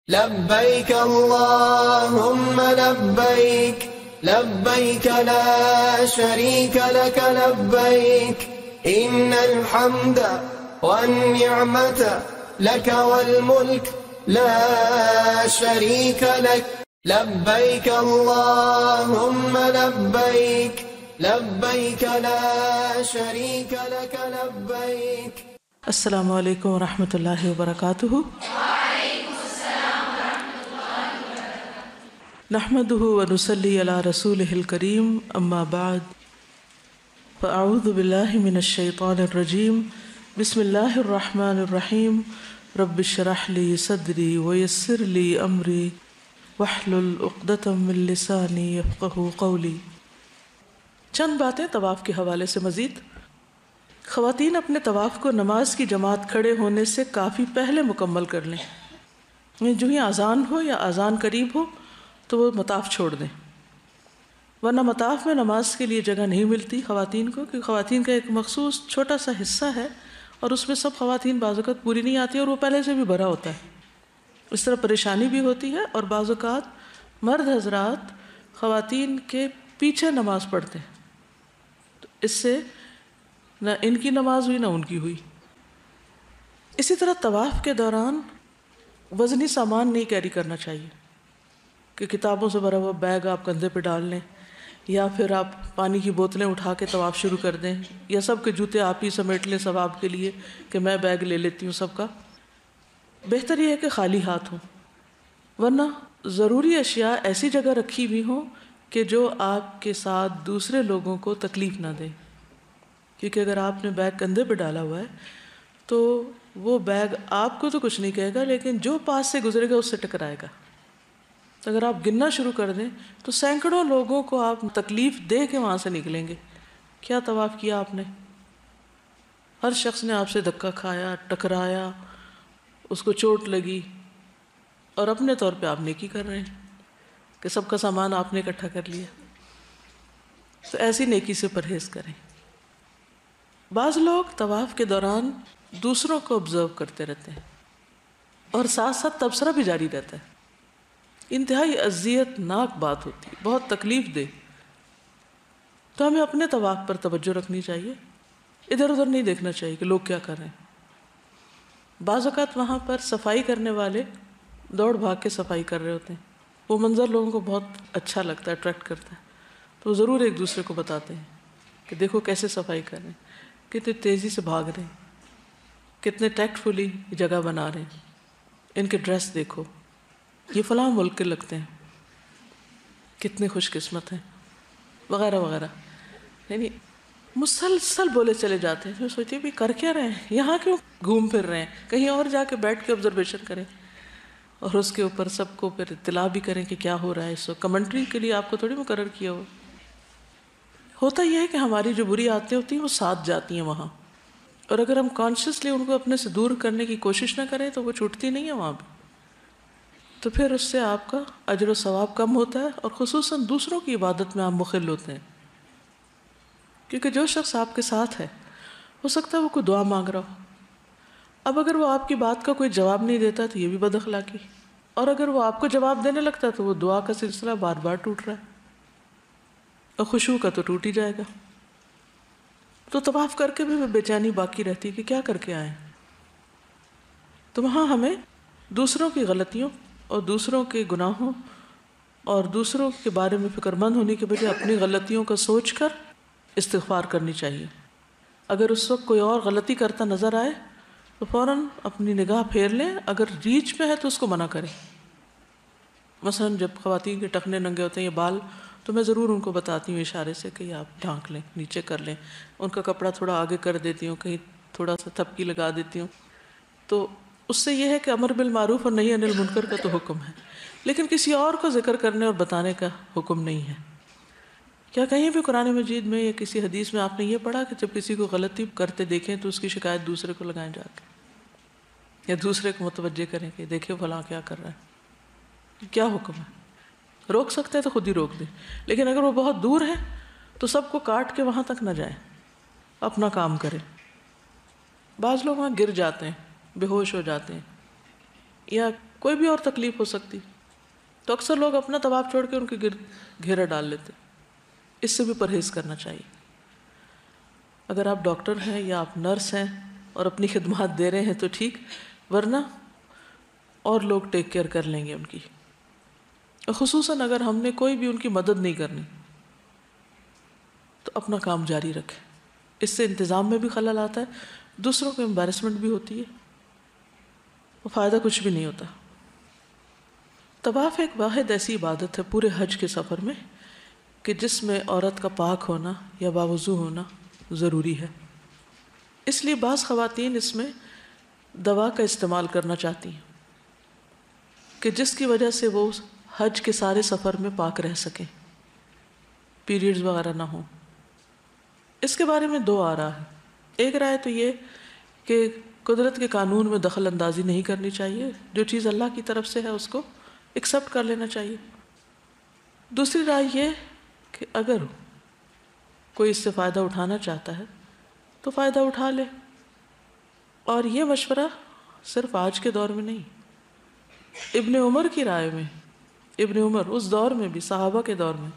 لبيك اللهم لبيك لبيك لا شريك لك لبيك إن الحمد والنعمة لك والملك لا شريك لك لبيك اللهم لبيك لبيك لا شريك لك لبيك. السلام علیکم ورحمۃ اللہ وبرکاتہ. نحمده ونصلي على رسوله الكريم اما بعد فاعوذ بالله من الشيطان الرجيم بسم الله الرحمن الرحيم رب اشرح لي صدري ويسر لي امري واحلل عقدة من لساني يفقهوا قولي. چند باتیں طواف کے حوالے سے مزید. خواتین اپنے طواف کو نماز کی جماعت کھڑے ہونے سے کافی پہلے مکمل کر لیں. جو ہی اذان ہو یا اذان قریب ہو تو وہ مطاف چھوڑ دیں، ورنہ مطاف میں نماز کے لیے جگہ نہیں ملتی خواتین کو، کیونکہ خواتین کا ایک مخصوص چھوٹا سا حصہ ہے اور اس میں سب خواتین بعض اوقات پوری نہیں آتی اور وہ پہلے سے بھی بھرا ہوتا ہے. اس طرح پریشانی بھی ہوتی ہے اور بعض اوقات مرد حضرات خواتین کے پیچھے نماز پڑھتے ہیں، تو اس سے نہ ان کی نماز ہوئی نہ ان کی ہوئی. اسی طرح طواف کے دوران وزنی سامان نہیں کیری کرنا چاہیے کہ کتابوں سے بھرا ہوا بیگ آپ کندھے پہ ڈال لیں، یا پھر آپ پانی کی بوتلیں اٹھا کے طواف شروع کر دیں، یا سب کے جوتے آپ ہی سمیٹ لیں ثواب کے لیے کہ میں بیگ لے لیتی ہوں سب کا. بہتر یہ ہے کہ خالی ہاتھ ہوں، ورنہ ضروری اشیاء ایسی جگہ رکھی ہوئی ہوں کہ جو آپ کے ساتھ دوسرے لوگوں کو تکلیف نہ دیں. کیونکہ اگر آپ نے بیگ کندھے پہ ڈالا ہوا ہے تو وہ بیگ آپ کو تو کچھ نہیں کہے گا، لیکن جو پاس سے گزرے گا اس سے ٹکرائے گا. تو اگر آپ گننا شروع کر دیں تو سینکڑوں لوگوں کو آپ تکلیف دے کے وہاں سے نکلیں گے. کیا طواف کیا آپ نے؟ ہر شخص نے آپ سے دھکا کھایا، ٹکرایا، اس کو چوٹ لگی، اور اپنے طور پہ آپ نیکی کر رہے ہیں کہ سب کا سامان آپ نے اکٹھا کر لیا. تو ایسی نیکی سے پرہیز کریں. بعض لوگ طواف کے دوران دوسروں کو آبزرو کرتے رہتے ہیں اور ساتھ ساتھ تبصرہ بھی جاری رہتا ہے. انتہائی اذیت ناک بات ہوتی ہے، بہت تکلیف دہ. تو ہمیں اپنے طواف پر توجہ رکھنی چاہیے، ادھر ادھر نہیں دیکھنا چاہیے کہ لوگ کیا کر رہے ہیں. بعض اوقات وہاں پر صفائی کرنے والے دوڑ بھاگ کے صفائی کر رہے ہوتے ہیں، وہ منظر لوگوں کو بہت اچھا لگتا ہے، اٹریکٹ کرتا ہے، تو وہ ضرور ایک دوسرے کو بتاتے ہیں کہ دیکھو کیسے صفائی کر رہے ہیں، کتنی تیزی سے بھاگ رہے ہیں، کتنے ٹیکٹ فلی جگہ بنا رہے ہیں، ان کے ڈریس دیکھو، یہ فلاں ملک کے لگتے ہیں، کتنے خوش قسمت ہیں، وغیرہ وغیرہ. یعنی مسلسل بولے چلے جاتے ہیں. میں سوچتی ہوں بھی کر کیا رہے ہیں یہاں، کیوں گھوم پھر رہے ہیں؟ کہیں اور جا کے بیٹھ کے آبزرویشن کریں اور اس کے اوپر سب کو پھر اطلاع بھی کریں کہ کیا ہو رہا ہے. اس وقت کمنٹری کے لیے آپ کو تھوڑی مقرر کیا ہو. ہوتا یہ ہے کہ ہماری جو بری عادتیں ہوتی ہیں وہ ساتھ جاتی ہیں وہاں، اور اگر ہم کانشیسلی ان کو اپنے سے دور کرنے کی کوشش نہ کریں تو وہ چھوٹتی نہیں ہے وہاں پہ. تو پھر اس سے آپ کا اجر و ثواب کم ہوتا ہے، اور خصوصاً دوسروں کی عبادت میں آپ مخل ہوتے ہیں. کیونکہ جو شخص آپ کے ساتھ ہے ہو سکتا ہے وہ کوئی دعا مانگ رہا ہو. اب اگر وہ آپ کی بات کا کوئی جواب نہیں دیتا تو یہ بھی بد اخلاقی، اور اگر وہ آپ کو جواب دینے لگتا ہے تو وہ دعا کا سلسلہ بار بار ٹوٹ رہا ہے، اور خشوع کا تو ٹوٹ ہی جائے گا. تو طواف کر کے بھی بے چینی باقی رہتی کہ کیا کر کے آئیں. تو وہاں ہمیں دوسروں کی غلطیوں اور دوسروں کے گناہوں اور دوسروں کے بارے میں فکر مند ہونے کے بجائے اپنی غلطیوں کا سوچ کر استغفار کرنی چاہیے. اگر اس وقت کوئی اور غلطی کرتا نظر آئے تو فوراً اپنی نگاہ پھیر لیں، اگر ریچ میں ہے تو اس کو منع کریں. مثلاً جب خواتین کے ٹخنے ننگے ہوتے ہیں یا بال، تو میں ضرور ان کو بتاتی ہوں اشارے سے کہ یہ آپ ڈھانک لیں، نیچے کر لیں. ان کا کپڑا تھوڑا آگے کر دیتی ہوں، کہیں تھوڑا سا تھپکی لگا دیتی ہوں. تو اس سے یہ ہے کہ امر بالمعروف اور نہی عن المنکر کا تو حکم ہے، لیکن کسی اور کو ذکر کرنے اور بتانے کا حکم نہیں ہے. کیا کہیں بھی قرآن مجید میں یا کسی حدیث میں آپ نے یہ پڑھا کہ جب کسی کو غلطی کرتے دیکھیں تو اس کی شکایت دوسرے کو لگائیں جا کے، یا دوسرے کو متوجہ کریں کہ دیکھیں فلاں کیا کر رہا ہے؟ کیا حکم ہے؟ روک سکتے ہیں تو خود ہی روک دیں، لیکن اگر وہ بہت دور ہے تو سب کو کاٹ کے وہاں تک نہ جائیں، اپنا کام کریں. بعض لوگ وہاں گر جاتے ہیں، بے ہوش ہو جاتے ہیں، یا کوئی بھی اور تکلیف ہو سکتی، تو اکثر لوگ اپنا طواف چھوڑ کے ان کے گرد گھیرا ڈال لیتے. اس سے بھی پرہیز کرنا چاہیے. اگر آپ ڈاکٹر ہیں یا آپ نرس ہیں اور اپنی خدمات دے رہے ہیں تو ٹھیک، ورنہ اور لوگ ٹیک کیئر کر لیں گے ان کی. خصوصاً اگر ہم نے کوئی بھی ان کی مدد نہیں کرنی تو اپنا کام جاری رکھیں. اس سے انتظام میں بھی خلل آتا ہے، دوسروں کو امبیرسمنٹ بھی ہوتی ہے، اور فائدہ کچھ بھی نہیں ہوتا. طواف ایک واحد ایسی عبادت ہے پورے حج کے سفر میں کہ جس میں عورت کا پاک ہونا یا باوضو ہونا ضروری ہے. اس لیے بعض خواتین اس میں دوا کا استعمال کرنا چاہتی ہیں کہ جس کی وجہ سے وہ حج کے سارے سفر میں پاک رہ سکیں، پیریڈز وغیرہ نہ ہوں. اس کے بارے میں دو آراء ہیں. ایک رائے تو یہ کہ قدرت کے قانون میں دخل اندازی نہیں کرنی چاہیے، جو چیز اللہ کی طرف سے ہے اس کو ایکسپٹ کر لینا چاہیے. دوسری رائے یہ کہ اگر کوئی اس سے فائدہ اٹھانا چاہتا ہے تو فائدہ اٹھا لے. اور یہ مشورہ صرف آج کے دور میں نہیں، ابن عمر کی رائے میں، ابن عمر اس دور میں بھی، صحابہ کے دور میں،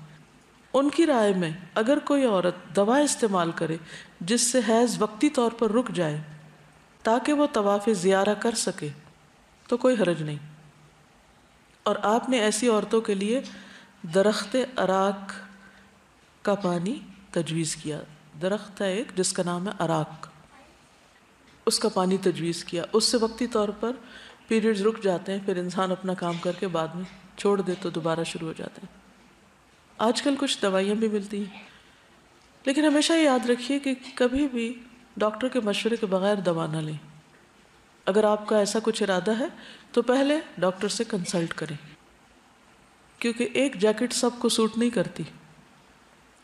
ان کی رائے میں اگر کوئی عورت دوا استعمال کرے جس سے حیض وقتی طور پر رک جائے تاکہ وہ طواف زیارہ کر سکے تو کوئی حرج نہیں. اور آپ نے ایسی عورتوں کے لیے درخت اراک کا پانی تجویز کیا. درخت ہے ایک جس کا نام ہے اراک، اس کا پانی تجویز کیا. اس سے وقتی طور پر پیریڈز رک جاتے ہیں، پھر انسان اپنا کام کر کے بعد میں چھوڑ دے تو دوبارہ شروع ہو جاتے ہیں. آج کل کچھ دوائیاں بھی ملتی ہیں، لیکن ہمیشہ یاد رکھیے کہ کبھی بھی ڈاکٹر کے مشورے کے بغیر دوا نہ لیں. اگر آپ کا ایسا کچھ ارادہ ہے تو پہلے ڈاکٹر سے کنسلٹ کریں، کیونکہ ایک جیکٹ سب کو سوٹ نہیں کرتی.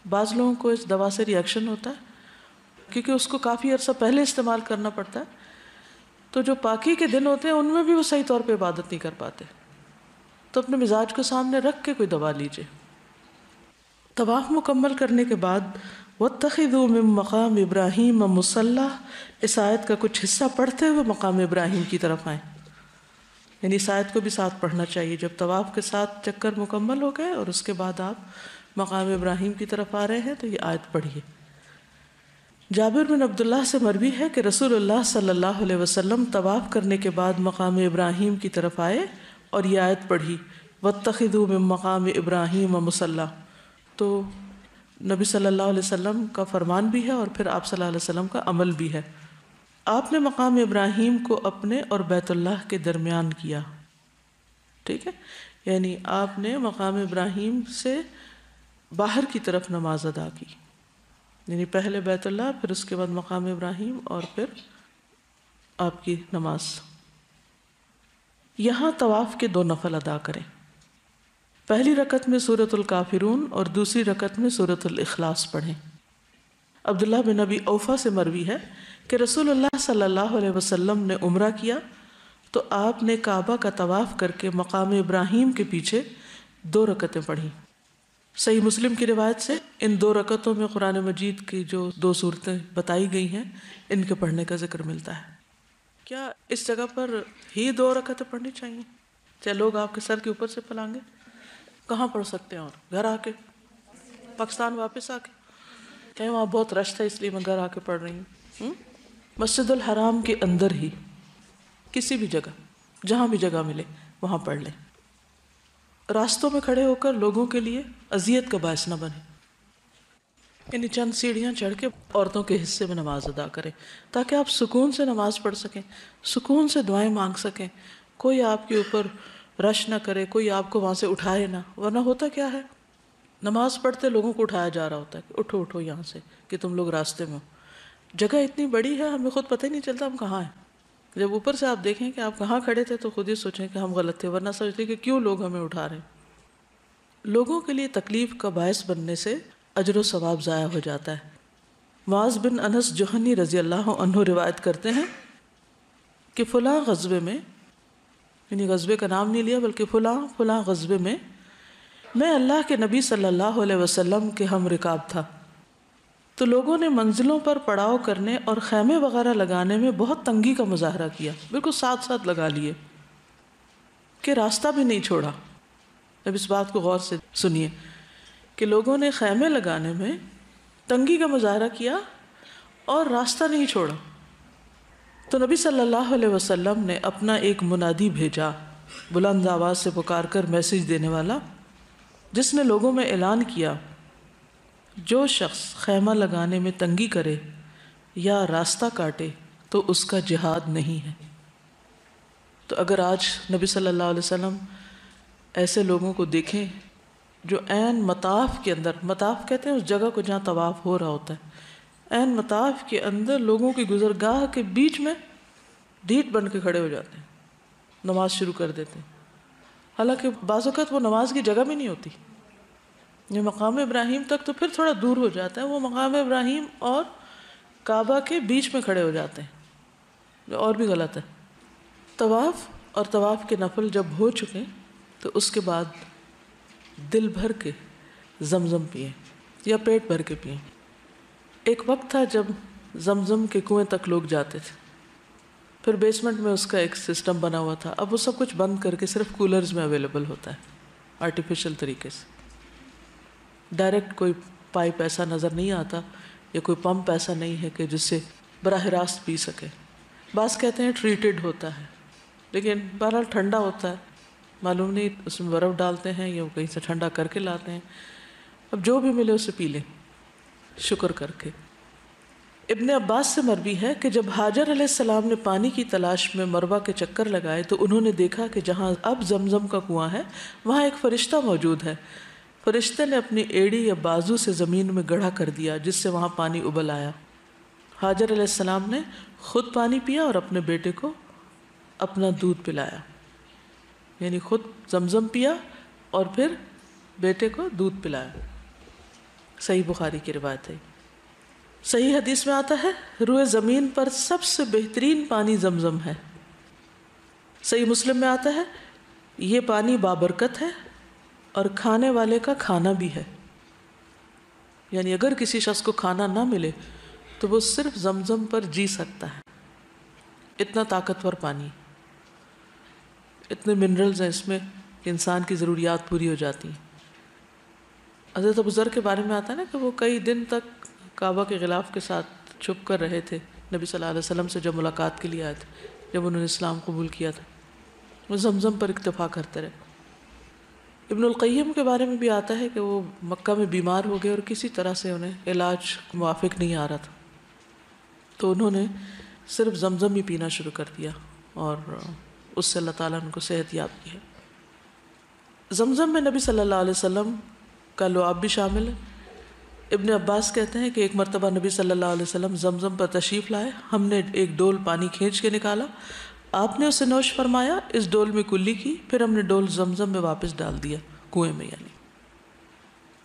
بعض لوگوں کو اس دوا سے ری ایکشن ہوتا ہے کیونکہ اس کو کافی عرصہ پہلے استعمال کرنا پڑتا ہے، تو جو پاکی کے دن ہوتے ہیں ان میں بھی وہ صحیح طور پہ عبادت نہیں کر پاتے. تو اپنے مزاج کو سامنے رکھ کے کوئی دوا لیجیے. طواف مکمل کرنے کے بعد وَاتَّخِذُوا مِن مَقَامِ إِبْرَاهِيمَ مُصَلَّى، اس آیت کا کچھ حصہ پڑھتے ہوئے مقام ابراہیم کی طرف آئیں. یعنی اس آیت کو بھی ساتھ پڑھنا چاہیے. جب طواف کے ساتھ چکر مکمل ہو گئے اور اس کے بعد آپ مقام ابراہیم کی طرف آ رہے ہیں تو یہ آیت پڑھیے. جابر بن عبداللہ سے مروی ہے کہ رسول اللہ صلی اللہ علیہ وسلم طواف کرنے کے بعد مقام ابراہیم کی طرف آئے اور یہ آیت پڑھی وَاتَّخِذُوا مِن مَقَامِ إِبْرَاهِيمَ مُصَلَّى. تو نبی صلی اللہ علیہ وسلم کا فرمان بھی ہے اور پھر آپ صلی اللہ علیہ وسلم کا عمل بھی ہے. آپ نے مقام ابراہیم کو اپنے اور بیت اللہ کے درمیان کیا. ٹھیک ہے، یعنی آپ نے مقام ابراہیم سے باہر کی طرف نماز ادا کی، یعنی پہلے بیت اللہ، پھر اس کے بعد مقام ابراہیم اور پھر آپ کی نماز. یہاں طواف کے 2 نفل ادا کریں. پہلی رکعت میں سورۃ الکافرون اور دوسری رکعت میں سورۃ الاخلاص پڑھیں. عبداللہ بن ابی اوفا سے مروی ہے کہ رسول اللہ صلی اللہ علیہ وسلم نے عمرہ کیا تو آپ نے کعبہ کا طواف کر کے مقام ابراہیم کے پیچھے 2 رکعتیں پڑھیں. صحیح مسلم کی روایت سے ان 2 رکعتوں میں قرآن مجید کی جو 2 صورتیں بتائی گئی ہیں ان کے پڑھنے کا ذکر ملتا ہے. کیا اس جگہ پر ہی 2 رکعتیں پڑھنی چاہیے؟ چاہے لوگ آپ کے سر کے اوپر سے پلانگے، کہاں پڑھ سکتے ہیں؟ اور گھر آ کے، پاکستان واپس آ کے، کہیں وہاں بہت رش تھا اس لیے میں گھر آ کے پڑھ رہی ہوں. مسجد الحرام کے اندر ہی کسی بھی جگہ، جہاں بھی جگہ ملے وہاں پڑھ لیں. راستوں میں کھڑے ہو کر لوگوں کے لیے اذیت کا باعث نہ بنے، یعنی چند سیڑھیاں چڑھ کے عورتوں کے حصے میں نماز ادا کریں تاکہ آپ سکون سے نماز پڑھ سکیں، سکون سے دعائیں مانگ سکیں، کوئی آپ کے اوپر رش نہ کرے، کوئی آپ کو وہاں سے اٹھائے نہ. ورنہ ہوتا کیا ہے، نماز پڑھتے لوگوں کو اٹھایا جا رہا ہوتا ہے کہ اٹھو اٹھو یہاں سے، کہ تم لوگ راستے میں ہو. جگہ اتنی بڑی ہے ہمیں خود پتہ ہی نہیں چلتا ہم کہاں ہیں. جب اوپر سے آپ دیکھیں کہ آپ کہاں کھڑے تھے تو خود ہی سوچیں کہ ہم غلط تھے، ورنہ سوچتے کہ کیوں لوگ ہمیں اٹھا رہے ہیں. لوگوں کے لیے تکلیف کا باعث بننے سے اجر و ثواب ضائع ہو جاتا ہے. معاذ بن انس جوہنی رضی اللہ عنہ روایت کرتے ہیں کہ فلاں غزوے میں، یعنی غزوے کا نام نہیں لیا بلکہ فلاں غزوے میں اللہ کے نبی صلی اللہ علیہ وسلم کے ہم رکاب تھا تو لوگوں نے منزلوں پر پڑاؤ کرنے اور خیمے وغیرہ لگانے میں بہت تنگی کا مظاہرہ کیا، بالکل ساتھ ساتھ لگا لیے. کہ راستہ بھی نہیں چھوڑا. اب اس بات کو غور سے سنیے کہ لوگوں نے خیمے لگانے میں تنگی کا مظاہرہ کیا اور راستہ نہیں چھوڑا. تو نبی صلی اللہ علیہ وسلم نے اپنا ایک منادی بھیجا، بلند آواز سے پکار کر میسج دینے والا، جس نے لوگوں میں اعلان کیا جو شخص خیمہ لگانے میں تنگی کرے یا راستہ کاٹے تو اس کا جہاد نہیں ہے. تو اگر آج نبی صلی اللہ علیہ وسلم ایسے لوگوں کو دیکھیں جو عین مطاف کے اندر، مطاف کہتے ہیں اس جگہ کو جہاں طواف ہو رہا ہوتا ہے، عین مطاف کے اندر لوگوں کی گزرگاہ کے بیچ میں ڈھیٹ بن کے کھڑے ہو جاتے ہیں، نماز شروع کر دیتے ہیں. حالانکہ بعض اوقات وہ نماز کی جگہ بھی نہیں ہوتی. یہ مقام ابراہیم تک تو پھر تھوڑا دور ہو جاتا ہے، وہ مقام ابراہیم اور کعبہ کے بیچ میں کھڑے ہو جاتے ہیں، جو اور بھی غلط ہے. طواف اور طواف کے نفل جب ہو چکے تو اس کے بعد دل بھر کے زمزم پئیں یا پیٹ بھر کے پئیں. ایک وقت تھا جب زمزم کے کنویں تک لوگ جاتے تھے، پھر بیسمنٹ میں اس کا ایک سسٹم بنا ہوا تھا. اب وہ سب کچھ بند کر کے صرف کولرز میں اویلیبل ہوتا ہے آرٹیفیشل طریقے سے. ڈائریکٹ کوئی پائپ ایسا نظر نہیں آتا یا کوئی پمپ ایسا نہیں ہے کہ جس سے براہ راست پی سکے. بعض کہتے ہیں ٹریٹڈ ہوتا ہے، لیکن بہرحال ٹھنڈا ہوتا ہے، معلوم نہیں اس میں برف ڈالتے ہیں یا وہ کہیں سے ٹھنڈا کر کے لاتے ہیں. اب جو بھی ملے اسے پی لیں شکر کر کے. ابن عباس سے مروی ہے کہ جب ہاجر علیہ السلام نے پانی کی تلاش میں مروہ کے چکر لگائے تو انہوں نے دیکھا کہ جہاں اب زمزم کا کنواں ہے وہاں ایک فرشتہ موجود ہے. فرشتے نے اپنی ایڑی یا بازو سے زمین میں گڑھا کر دیا جس سے وہاں پانی ابل آیا. ہاجر علیہ السلام نے خود پانی پیا اور اپنے بیٹے کو اپنا دودھ پلایا، یعنی خود زمزم پیا اور پھر بیٹے کو دودھ پلایا. صحیح بخاری کی روایت ہے. صحیح حدیث میں آتا ہے روئے زمین پر سب سے بہترین پانی زمزم ہے. صحیح مسلم میں آتا ہے یہ پانی بابرکت ہے اور کھانے والے کا کھانا بھی ہے. یعنی اگر کسی شخص کو کھانا نہ ملے تو وہ صرف زمزم پر جی سکتا ہے. اتنا طاقتور پانی، اتنے منرلز ہیں اس میں کہ انسان کی ضروریات پوری ہو جاتی ہیں. حضرت ابو ذر کے بارے میں آتا ہے نا کہ وہ کئی دن تک کعبہ کے غلاف کے ساتھ چھپ کر رہے تھے نبی صلی اللہ علیہ وسلم سے جب ملاقات کے لیے آئے تھے، جب انہوں نے اسلام قبول کیا تھا. وہ زمزم پر اکتفا کرتے رہے. ابن القیم کے بارے میں بھی آتا ہے کہ وہ مکہ میں بیمار ہو گئے اور کسی طرح سے انہیں علاج موافق نہیں آ رہا تھا، تو انہوں نے صرف زمزم ہی پینا شروع کر دیا اور اس سے اللہ تعالیٰ نے ان کو صحت یاب کی ہے. زمزم میں نبی صلی اللہ علیہ وسلم کا لعاب بھی شامل ہے. ابن عباس کہتے ہیں کہ ایک مرتبہ نبی صلی اللہ علیہ وسلم زمزم پر تشریف لائے. ہم نے ایک ڈول پانی کھینچ کے نکالا، آپ نے اسے نوش فرمایا، اس ڈول میں کلی کی، پھر ہم نے ڈول زمزم میں واپس ڈال دیا، کنویں میں. یعنی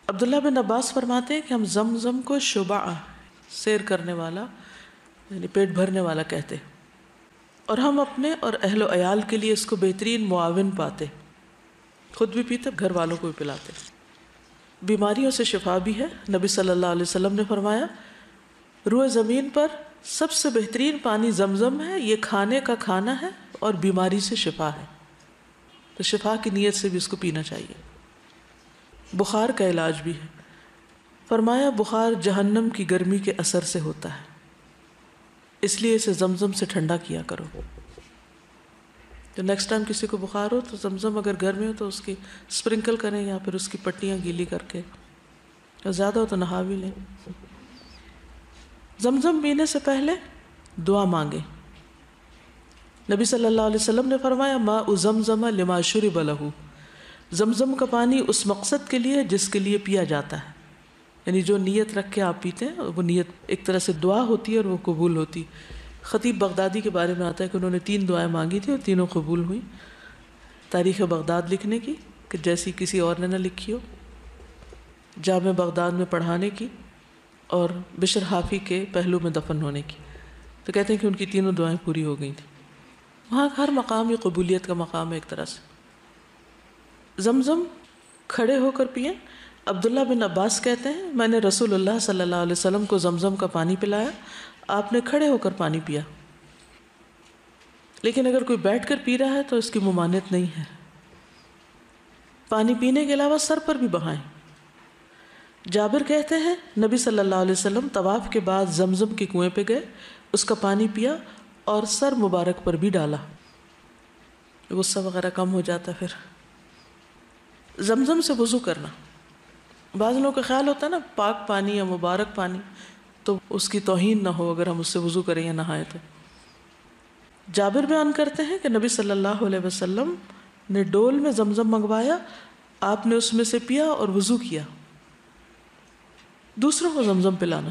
عبداللہ بن عباس فرماتے ہیں کہ ہم زمزم کو شبع، سیر کرنے والا یعنی پیٹ بھرنے والا کہتے، اور ہم اپنے اور اہل و عیال کے لیے اس کو بہترین معاون پاتے، خود بھی پیتے، گھر والوں کو بھی پلاتے. بیماریوں سے شفا بھی ہے. نبی صلی اللہ علیہ وسلم نے فرمایا روئے زمین پر سب سے بہترین پانی زمزم ہے، یہ کھانے کا کھانا ہے اور بیماری سے شفا ہے. تو شفا کی نیت سے بھی اس کو پینا چاہیے. بخار کا علاج بھی ہے. فرمایا بخار جہنم کی گرمی کے اثر سے ہوتا ہے، اس لیے اسے زمزم سے ٹھنڈا کیا کرو. تو نیکسٹ ٹائم کسی کو بخار ہو تو زمزم اگر گھر میں ہو تو اس کی اسپرنکل کریں یا پھر اس کی پٹیاں گیلی کر کے، اور زیادہ ہو تو نہا بھی لیں. زمزم پینے سے پہلے دعا مانگیں. نبی صلی اللہ علیہ وسلم نے فرمایا ماء زمزم لما شرب لہ، زمزم کا پانی اس مقصد کے لیے جس کے لیے پیا جاتا ہے. یعنی جو نیت رکھ کے آپ پیتے ہیں وہ نیت ایک طرح سے دعا ہوتی ہے اور وہ قبول ہوتی. خطیب بغدادی کے بارے میں آتا ہے کہ انہوں نے 3 دعائیں مانگی تھی اور تینوں قبول ہوئیں. تاریخ بغداد لکھنے کی کہ جیسی کسی اور نے نہ لکھی ہو، جامع بغداد میں پڑھانے کی، اور بشر حافی کے پہلو میں دفن ہونے کی. تو کہتے ہیں کہ ان کی تینوں دعائیں پوری ہو گئی تھیں. وہاں ہر مقام یہ قبولیت کا مقام ہے ایک طرح سے. زمزم کھڑے ہو کر پئیں. عبداللہ بن عباس کہتے ہیں میں نے رسول اللہ صلی اللہ علیہ وسلم کو زمزم کا پانی پلایا، آپ نے کھڑے ہو کر پانی پیا. لیکن اگر کوئی بیٹھ کر پی رہا ہے تو اس کی ممانعت نہیں ہے، پانی پینے کے علاوہ سر پر بھی بہائیں۔ جابر کہتے ہیں نبی صلی اللہ علیہ وسلم طواف کے بعد زمزم کے کنویں پہ گئے، اس کا پانی پیا اور سر مبارک پر بھی ڈالا، غصہ وغیرہ کم ہو جاتا۔ پھر زمزم سے وضو کرنا، بعض لوگوں کا خیال ہوتا ہے نا پاک پانی یا مبارک پانی تو اس کی توہین نہ ہو اگر ہم اس سے وضو کریں یا نہائیں تو۔ جابر بیان کرتے ہیں کہ نبی صلی اللہ علیہ وسلم نے ڈول میں زمزم منگوایا، آپ نے اس میں سے پیا اور وضو کیا۔ دوسروں کو زمزم پلانا،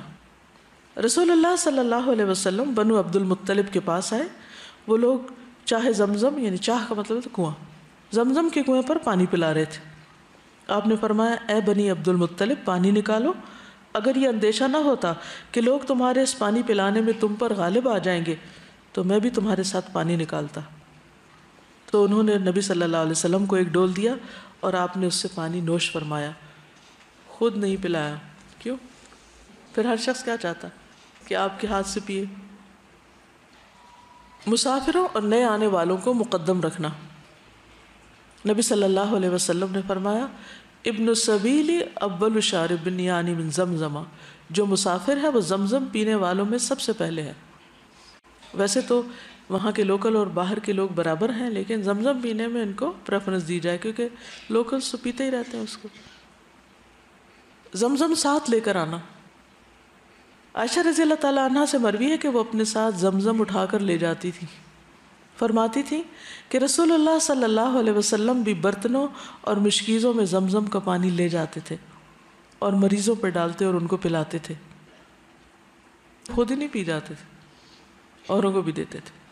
رسول اللہ صلی اللہ علیہ وسلم بنو عبد المطلب کے پاس آئے، وہ لوگ چاہے زمزم یعنی چاہ کا مطلب ہے کنواں، زمزم کے کنویں پر پانی پلا رہے تھے۔ آپ نے فرمایا اے بنی عبد المطلب پانی نکالو، اگر یہ اندیشہ نہ ہوتا کہ لوگ تمہارے اس پانی پلانے میں تم پر غالب آ جائیں گے تو میں بھی تمہارے ساتھ پانی نکالتا۔ تو انہوں نے نبی صلی اللہ علیہ وسلم کو ایک ڈول دیا اور آپ نے اس سے پانی نوش فرمایا، خود نہیں پلایا۔ کیوں؟ پھر ہر شخص کیا چاہتا کہ آپ کے ہاتھ سے پیے۔ مسافروں اور نئے آنے والوں کو مقدم رکھنا، نبی صلی اللہ علیہ وسلم نے فرمایا ابن السبیل اول شارب یعنی من زمزم، جو مسافر ہے وہ زمزم پینے والوں میں سب سے پہلے ہے۔ ویسے تو وہاں کے لوکل اور باہر کے لوگ برابر ہیں، لیکن زمزم پینے میں ان کو پریفرنس دی جائے کیونکہ لوکلز تو پیتے ہی رہتے ہیں اس کو۔ زمزم ساتھ لے کر آنا، عائشہ رضی اللہ تعالیٰ عنہ سے مروی ہے کہ وہ اپنے ساتھ زمزم اٹھا کر لے جاتی تھی، فرماتی تھی کہ رسول اللہ صلی اللہ علیہ وسلم بھی برتنوں اور مشکیزوں میں زمزم کا پانی لے جاتے تھے اور مریضوں پہ ڈالتے اور ان کو پلاتے تھے، خود ہی نہیں پی جاتے تھے، اوروں کو بھی دیتے تھے۔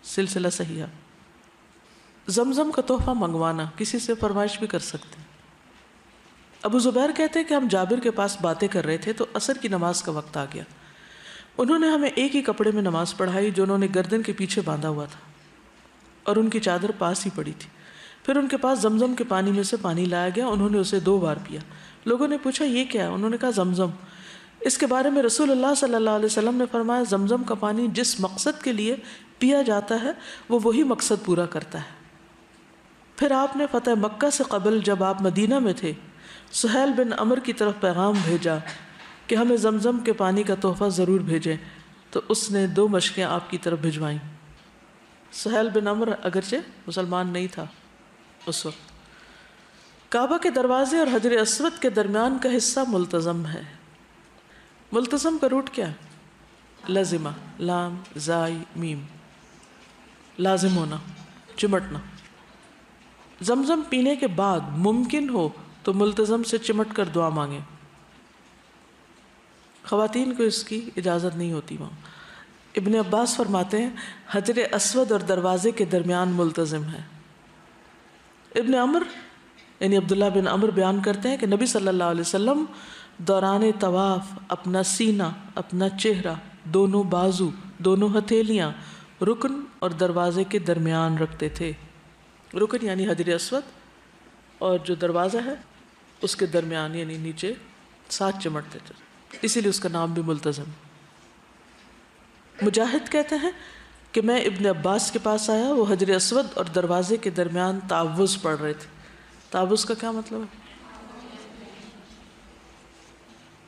سلسلہ صحیحہ۔ زمزم کا تحفہ منگوانا، کسی سے فرمائش بھی کر سکتے ہیں۔ ابو زبیر کہتے ہیں کہ ہم جابر کے پاس باتیں کر رہے تھے تو عصر کی نماز کا وقت آ گیا، انہوں نے ہمیں ایک ہی کپڑے میں نماز پڑھائی جو انہوں نے گردن کے پیچھے باندھا ہوا تھا اور ان کی چادر پاس ہی پڑی تھی۔ پھر ان کے پاس زمزم کے پانی میں سے پانی لایا گیا، انہوں نے اسے 2 بار پیا۔ لوگوں نے پوچھا یہ کیا ہے؟ انہوں نے کہا زمزم۔ اس کے بارے میں رسول اللہ صلی اللہ علیہ وسلم نے فرمایا زمزم کا پانی جس مقصد کے لیے پیا جاتا ہے وہ وہی مقصد پورا کرتا ہے۔ پھر آپ نے فتح مکہ سے قبل جب آپ مدینہ میں تھے سہیل بن عمر کی طرف پیغام بھیجا کہ ہمیں زمزم کے پانی کا تحفہ ضرور بھیجیں، تو اس نے 2 مشقیں آپ کی طرف بھجوائیں۔ سہیل بن عمر اگرچہ مسلمان نہیں تھا اس وقت۔ کعبہ کے دروازے اور حجر اسود کے درمیان کا حصہ ملتزم ہے۔ ملتزم کا روٹ کیا ہے؟ لازمہ، لام زائی میم، لازم ہونا، چمٹنا۔ زمزم پینے کے بعد ممکن ہو تو ملتزم سے چمٹ کر دعا مانگیں، خواتین کو اس کی اجازت نہیں ہوتی وہاں۔ ابن عباس فرماتے ہیں حجر اسود اور دروازے کے درمیان ملتزم ہے۔ ابن عمر یعنی عبداللہ بن عمر بیان کرتے ہیں کہ نبی صلی اللہ علیہ وسلم دوران طواف اپنا سینہ، اپنا چہرہ، دونوں بازو، دونوں ہتھیلیاں رکن اور دروازے کے درمیان رکھتے تھے۔ رکن یعنی حجر اسود اور جو دروازہ ہے اس کے درمیان یعنی نیچے ساتھ چمٹتے تھے، اسی لیے اس کا نام بھی ملتزم۔ مجاہد کہتے ہیں کہ میں ابن عباس کے پاس آیا، وہ حجر اسود اور دروازے کے درمیان تعوذ پڑھ رہے تھے۔ تعوذ کا کیا مطلب ہے؟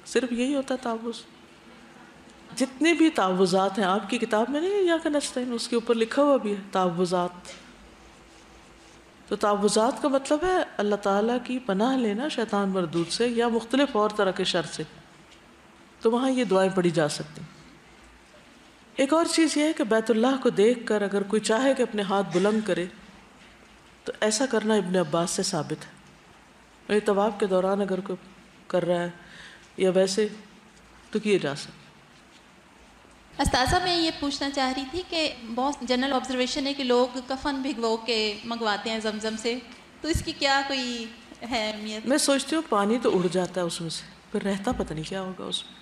صرف یہی ہوتا ہے تعوذ؟ جتنے بھی تعوذات ہیں آپ کی کتاب میں نہیں، یا کہ نستعین اس کے اوپر لکھا ہوا بھی ہے تعوذات۔ تو تعوذات کا مطلب ہے اللہ تعالیٰ کی پناہ لینا شیطان مردود سے یا مختلف اور طرح کے شر سے، تو وہاں یہ دعائیں پڑھی جا سکتی۔ ایک اور چیز یہ ہے کہ بیت اللہ کو دیکھ کر اگر کوئی چاہے کہ اپنے ہاتھ بلند کرے تو ایسا کرنا ابن عباس سے ثابت ہے۔ یہ طواف کے دوران اگر کوئی کر رہا ہے یا ویسے تو کیے جا سکتے۔ استاذہ میں یہ پوچھنا چاہ رہی تھی کہ بہت جنرل آبزرویشن ہے کہ لوگ کفن بھگو کے منگواتے ہیں زمزم سے، تو اس کی کیا کوئی ہے اہمیت؟ میں سوچتی ہوں پانی تو اڑ جاتا ہے اس میں سے، پھر رہتا پتہ نہیں کیا ہوگا اس میں،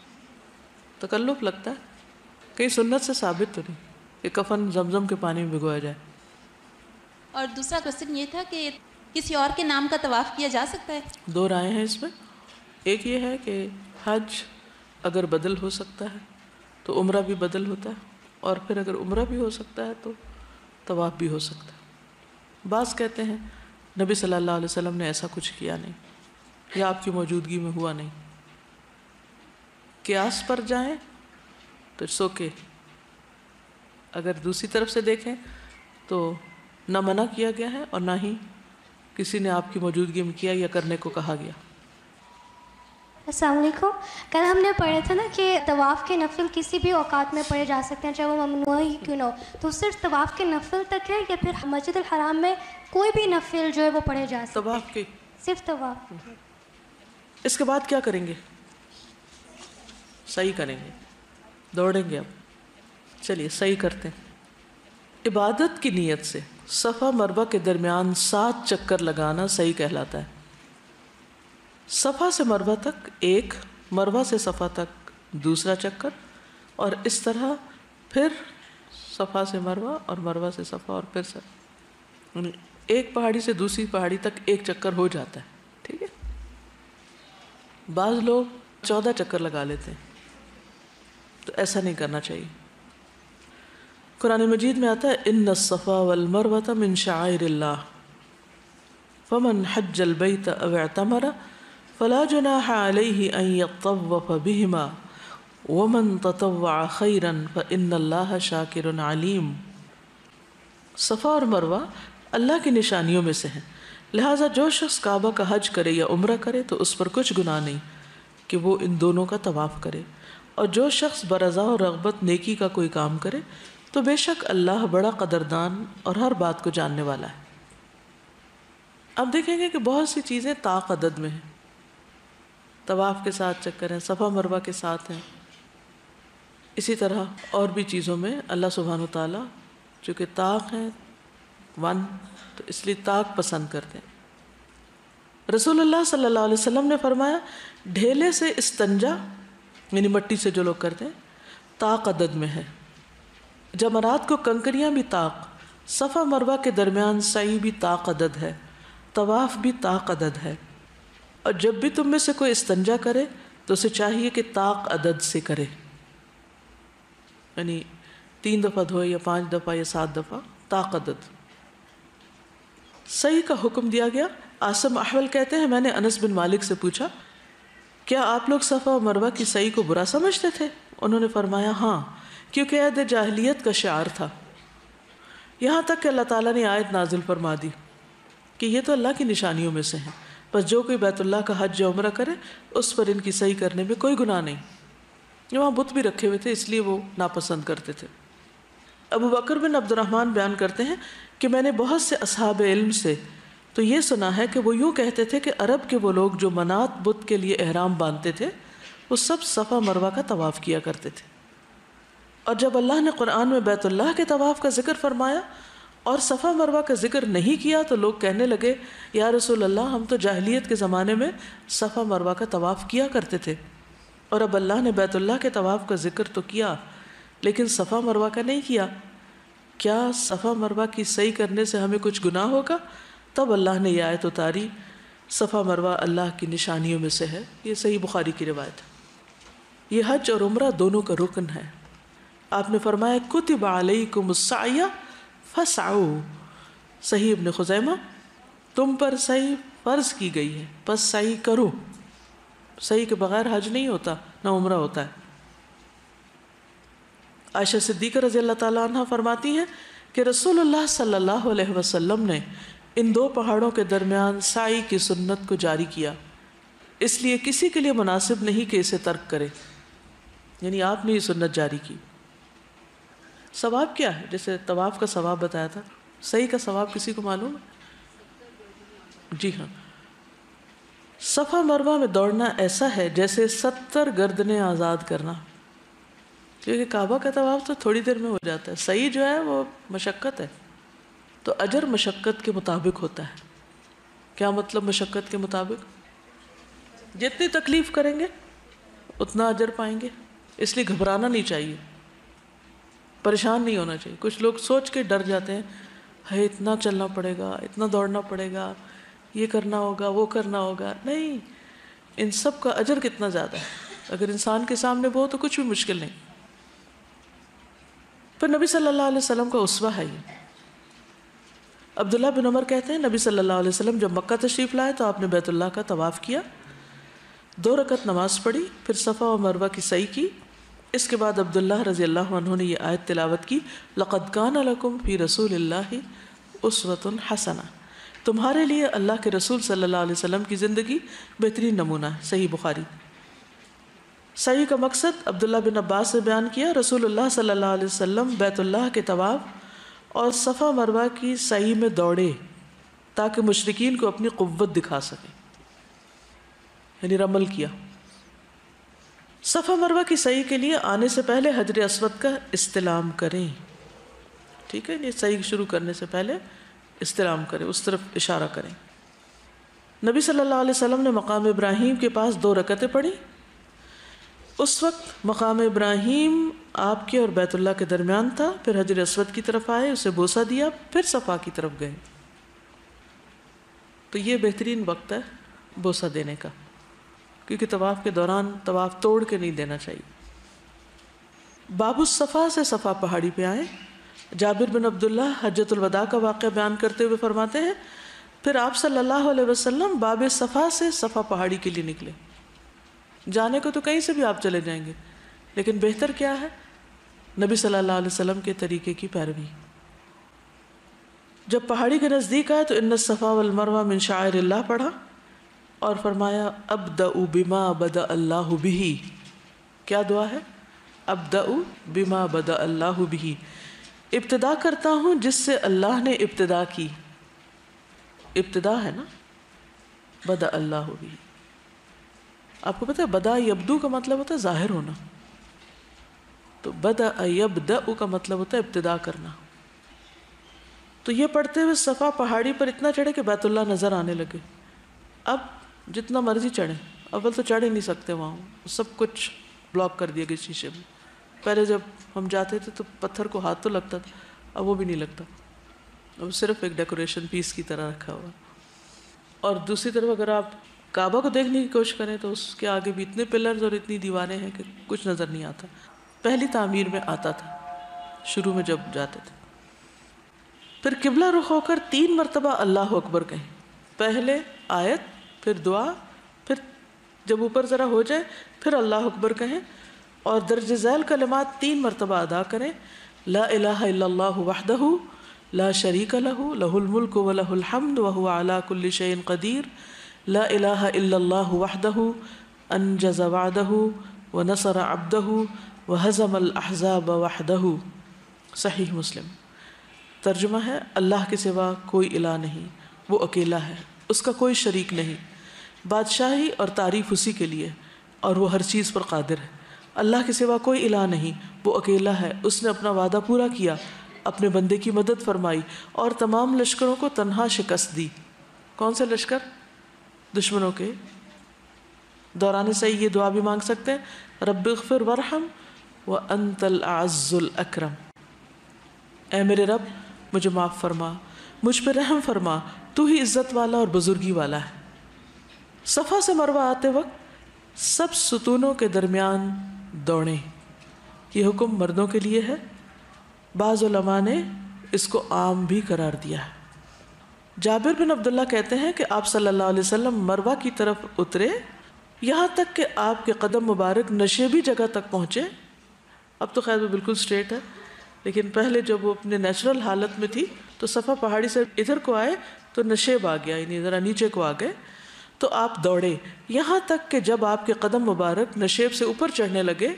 تکلف لگتا ہے۔ کہیں سنت سے ثابت تو نہیں کہ کفن زمزم کے پانی میں بھگویا جائے۔ اور دوسرا کوسچن یہ تھا کہ کسی اور کے نام کا طواف کیا جا سکتا ہے؟ 2 رائے ہیں اس میں۔ ایک یہ ہے کہ حج اگر بدل ہو سکتا ہے تو عمرہ بھی بدل ہوتا ہے، اور پھر اگر عمرہ بھی ہو سکتا ہے تو طواف بھی ہو سکتا ہے۔ بعض کہتے ہیں نبی صلی اللہ علیہ وسلم نے ایسا کچھ کیا نہیں، یا آپ کی موجودگی میں ہوا نہیں. قیاس پر جائیں تو سوکے، اگر دوسری طرف سے دیکھیں تو نہ منع کیا گیا ہے اور نہ ہی کسی نے آپ کی موجودگی میں کیا یا کرنے کو کہا گیا. السلام علیکم. کل ہم نے پڑھا تھا نا کہ طواف کے نفل کسی بھی اوقات میں پڑھے جا سکتے ہیں، چاہے وہ ممنوع ہی کیوں نہ ہو. تو صرف طواف کے نفل تک ہے یا پھر مسجد الحرام میں کوئی بھی نفل جو ہے وہ پڑھے جا سکتے ہیں؟ طواف کے صرف طواف. اس کے بعد کیا کریں گے؟ صحیح کریں گے، دوڑیں گے. اب چلیے صحیح کرتے ہیں. عبادت کی نیت سے صفا مروہ کے درمیان 7 چکر لگانا صحیح کہلاتا ہے. صفا سے مروہ تک ایک، مروہ سے صفا تک دوسرا چکر، اور اس طرح پھر صفا سے مروہ اور مروہ سے صفا اور پھر صفا. ایک پہاڑی سے دوسری پہاڑی تک ایک چکر ہو جاتا ہے. ٹھیک ہے. بعض لوگ 14 چکر لگا لیتے ہیں، تو ایسا نہیں کرنا چاہیے. قرآن مجید میں آتا ہے ان الصفا والمروۃ من شعائر اللہ فمن حج البیت او اعتمر فلا جناح علیہ ان یطوف بہما ومن تطوع خیرا فان اللہ شاکر علیم. صفا اور مروہ اللہ کی نشانیوں میں سے ہیں، لہٰذا جو شخص کعبہ کا حج کرے یا عمرہ کرے تو اس پر کچھ گناہ نہیں کہ وہ ان دونوں کا طواف کرے، اور جو شخص برضا اور رغبت نیکی کا کوئی کام کرے تو بے شک اللہ بڑا قدردان اور ہر بات کو جاننے والا ہے. اب دیکھیں گے کہ بہت سی چیزیں طاق عدد میں ہیں. طواف کے 7 چکر ہیں، صفا مروہ کے 7 ہیں. اسی طرح اور بھی چیزوں میں اللہ سبحانہ و تعالیٰ چونکہ طاق ہیں 1 تو اس لیے طاق پسند کرتے ہیں. رسول اللہ صلی اللہ علیہ وسلم نے فرمایا ڈھیلے سے استنجا یعنی مٹی سے جو لوگ کرتے ہیں طاق عدد میں ہے. جمرات کو کنکریاں بھی طاق، صفا مروہ کے درمیان سعی بھی طاق عدد ہے، طواف بھی طاق عدد ہے. اور جب بھی تم میں سے کوئی استنجا کرے تو اسے چاہیے کہ طاق عدد سے کرے، یعنی 3 دفعہ دھوئے یا 5 دفعہ یا 7 دفعہ طاق عدد. سعی کا حکم دیا گیا. عاصم احول کہتے ہیں میں نے انس بن مالک سے پوچھا کیا آپ لوگ صفا و مروہ کی سعی کو برا سمجھتے تھے؟ انہوں نے فرمایا ہاں، کیونکہ عہد جاہلیت کا شعار تھا. یہاں تک کہ اللہ تعالیٰ نے آیت نازل فرما دی کہ یہ تو اللہ کی نشانیوں میں سے ہیں، بس جو کوئی بیت اللہ کا حج یا عمرہ کرے اس پر ان کی سعی کرنے میں کوئی گناہ نہیں. وہاں بت بھی رکھے ہوئے تھے اس لیے وہ ناپسند کرتے تھے. ابو بکر بن عبد الرحمن بیان کرتے ہیں کہ میں نے بہت سے اصحاب علم سے تو یہ سنا ہے کہ وہ یوں کہتے تھے کہ عرب کے وہ لوگ جو منات بت کے لیے احرام باندھتے تھے وہ سب صفا مروہ کا طواف کیا کرتے تھے. اور جب اللہ نے قرآن میں بیت اللہ کے طواف کا ذکر فرمایا اور صفا مروہ کا ذکر نہیں کیا تو لوگ کہنے لگے یا رسول اللہ ہم تو جاہلیت کے زمانے میں صفا مروہ کا طواف کیا کرتے تھے، اور اب اللہ نے بیت اللہ کے طواف کا ذکر تو کیا لیکن صفا مروہ کا نہیں کیا، کیا صفا مروہ کی سعی کرنے سے ہمیں کچھ گناہ ہوگا؟ تب اللہ نے یہ آیت اتاری صفا مروہ اللہ کی نشانیوں میں سے ہے. یہ صحیح بخاری کی روایت ہے. یہ حج اور عمرہ دونوں کا رکن ہے. آپ نے فرمایا کتب علیکم السعی فسعوا، صحیح ابن خزیمہ، تم پر سعی فرض کی گئی ہے بس سعی کرو. سعی کے بغیر حج نہیں ہوتا نہ عمرہ ہوتا ہے. عائشہ صدیقہ رضی اللہ تعالیٰ عنہ فرماتی ہیں کہ رسول اللہ صلی اللہ علیہ وسلم نے ان 2 پہاڑوں کے درمیان سعی کی سنت کو جاری کیا، اس لیے کسی کے لیے مناسب نہیں کہ اسے ترک کرے. یعنی آپ نے یہ سنت جاری کی. ثواب کیا ہے؟ جیسے طواف کا ثواب بتایا تھا، سعی کا ثواب کسی کو معلوم ہے؟ جی ہاں، صفا مروہ میں دوڑنا ایسا ہے جیسے 70 گردنیں آزاد کرنا. کیونکہ کعبہ کا طواف تو تھوڑی دیر میں ہو جاتا ہے، سعی جو ہے وہ مشقت ہے، تو اجر مشقت کے مطابق ہوتا ہے. کیا مطلب مشقت کے مطابق؟ جتنی تکلیف کریں گے اتنا اجر پائیں گے. اس لیے گھبرانا نہیں چاہیے، پریشان نہیں ہونا چاہیے. کچھ لوگ سوچ کے ڈر جاتے ہیں ہے اتنا چلنا پڑے گا، اتنا دوڑنا پڑے گا، یہ کرنا ہوگا، وہ کرنا ہوگا. نہیں، ان سب کا اجر کتنا زیادہ ہے. اگر انسان کے سامنے وہ ہو تو کچھ بھی مشکل نہیں. پھر نبی صلی اللہ علیہ وسلم کا اسوہ ہے یہ. عبداللہ بن عمر کہتے ہیں نبی صلی اللہ علیہ وسلم جب مکہ تشریف لائے تو آپ نے بیت اللہ کا طواف کیا، 2 رکعت نماز پڑھی، پھر صفا و مروہ کی سعی کی. اس کے بعد عبداللہ رضی اللہ عنہ نے یہ آیت تلاوت کی، لقد کان لکم فی رسول اللہ اسوۃ حسنہ، تمہارے لیے اللہ کے رسول صلی اللہ علیہ وسلم کی زندگی بہترین نمونہ ہے. صحیح بخاری. سعی کا مقصد عبداللہ بن عباس سے بیان کیا، رسول اللہ صلی اللہ علیہ وسلم بیت اللہ کے طواف اور صفا مروہ کی سعی میں دوڑے تاکہ مشرکین کو اپنی قوت دکھا سکیں، یعنی رمل کیا. صفا مروہ کی سعی کے لیے آنے سے پہلے حجر اسود کا استلام کریں. ٹھیک ہے، یہ سعی شروع کرنے سے پہلے استلام کریں، اس طرف اشارہ کریں. نبی صلی اللہ علیہ وسلم نے مقام ابراہیم کے پاس 2 رکعتیں پڑھی. اس وقت مقام ابراہیم آپ کے اور بیت اللہ کے درمیان تھا. پھر حجر اسود کی طرف آئے، اسے بوسہ دیا، پھر صفا کی طرف گئے. تو یہ بہترین وقت ہے بوسہ دینے کا، کیونکہ طواف کے دوران طواف توڑ کے نہیں دینا چاہیے. باب الصفا سے صفا پہاڑی پہ آئے. جابر بن عبداللہ حجۃ الوداع کا واقعہ بیان کرتے ہوئے فرماتے ہیں پھر آپ صلی اللہ علیہ وسلم باب صفا سے صفا پہاڑی کے لیے نکلے. جانے کو تو کہیں سے بھی آپ چلے جائیں گے، لیکن بہتر کیا ہے؟ نبی صلی اللہ علیہ وسلم کے طریقے کی پیروی. جب پہاڑی کے نزدیک آئے تو ان الصفا والمروہ من شعائر اللہ پڑھا اور فرمایا ابدأ بما بدأ اللہ بہ. کیا دعا ہے؟ ابدأ بما بدأ اللہ بہ، ابتدا کرتا ہوں جس سے اللہ نے ابتدا کی. ابتدا ہے نا، بدأ اللہ بہ. آپ کو پتہ ہے بدا یبدو کا مطلب ہوتا ہے ظاہر ہونا، تو بدأ یبدأ کا مطلب ہوتا ہے ابتدا کرنا. تو یہ پڑھتے ہوئے صفا پہاڑی پر اتنا چڑھے کہ بیت اللہ نظر آنے لگے. اب جتنا مرضی چڑھیں، اول تو چڑھ ہی نہیں سکتے، وہاں سب کچھ بلاک کر دیا گیا شیشے میں. پہلے جب ہم جاتے تھے تو پتھر کو ہاتھ تو لگتا تھا، اب وہ بھی نہیں لگتا، اب صرف ایک ڈیکوریشن پیس کی طرح رکھا ہوا. اور دوسری طرف اگر آپ کعبہ کو دیکھنے کی کوشش کریں تو اس کے آگے بھی اتنے پلرز اور اتنی دیواریں ہیں کہ کچھ نظر نہیں آتا. پہلی تعمیر میں آتا تھا شروع میں جب جاتے تھے. پھر قبلہ رخ ہو کر 3 مرتبہ اللہ اکبر کہیں. پہلے آیت، پھر دعا، پھر جب اوپر ذرا ہو جائے پھر اللہ اکبر کہیں، اور درج ذیل کلمات 3 مرتبہ ادا کریں. لا الہ الا اللہ وحدہ لا شریک لہ لہ الملک ولہ الحمد وہو علی کل شیء قدیر. لا الہ الا اللہ وحدہ انجز وعدہ ونصر عبدہ وہزم الاحزاب وحدہ. صحیح مسلم. ترجمہ ہے اللہ کے سوا کوئی الہ نہیں، وہ اکیلا ہے، اس کا کوئی شریک نہیں، بادشاہی اور تعریف اسی کے لیے اور وہ ہر چیز پر قادر ہے. اللہ کے سوا کوئی الہ نہیں، وہ اکیلا ہے، اس نے اپنا وعدہ پورا کیا، اپنے بندے کی مدد فرمائی اور تمام لشکروں کو تنہا شکست دی. کون سے لشکر؟ دشمنوں کے. دوران صحیح یہ دعا بھی مانگ سکتے ہیں، رب اغفر وارحم وانت الاعز الاکرم. اے میرے رب مجھے معاف فرما، مجھ پہ رحم فرما، تو ہی عزت والا اور بزرگی والا ہے. صفا سے مروہ آتے وقت سب ستونوں کے درمیان دوڑیں. یہ حکم مردوں کے لیے ہے، بعض علماء نے اس کو عام بھی قرار دیا ہے. جابر بن عبداللہ کہتے ہیں کہ آپ صلی اللہ علیہ وسلم مروہ کی طرف اترے یہاں تک کہ آپ کے قدم مبارک نشیبی جگہ تک پہنچے. اب تو خیر وہ بالکل سٹریٹ ہے، لیکن پہلے جب وہ اپنے نیچرل حالت میں تھی تو صفا پہاڑی سے ادھر کو آئے تو نشیب آ گیا، یعنی ذرا نیچے کو آ گئے. تو آپ دوڑے یہاں تک کہ جب آپ کے قدم مبارک نشیب سے اوپر چڑھنے لگے،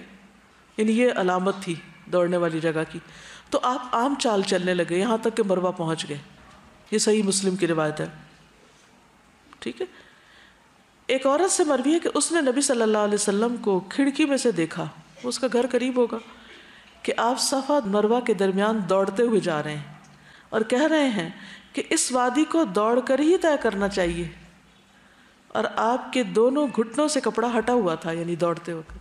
یعنی یہ علامت تھی دوڑنے والی جگہ کی، تو آپ عام چال چلنے لگے یہاں تک کہ مروہ پہنچ گئے. یہ صحیح مسلم کی روایت ہے. ٹھیک ہے. ایک عورت سے مروی ہے کہ اس نے نبی صلی اللہ علیہ وسلم کو کھڑکی میں سے دیکھا، اس کا گھر قریب ہوگا، کہ آپ صفا مروہ کے درمیان دوڑتے ہوئے جا رہے ہیں اور کہہ رہے ہیں کہ اس وادی کو دوڑ کر ہی طے کرنا چاہیے. اور آپ کے دونوں گھٹنوں سے کپڑا ہٹا ہوا تھا، یعنی دوڑتے وقت.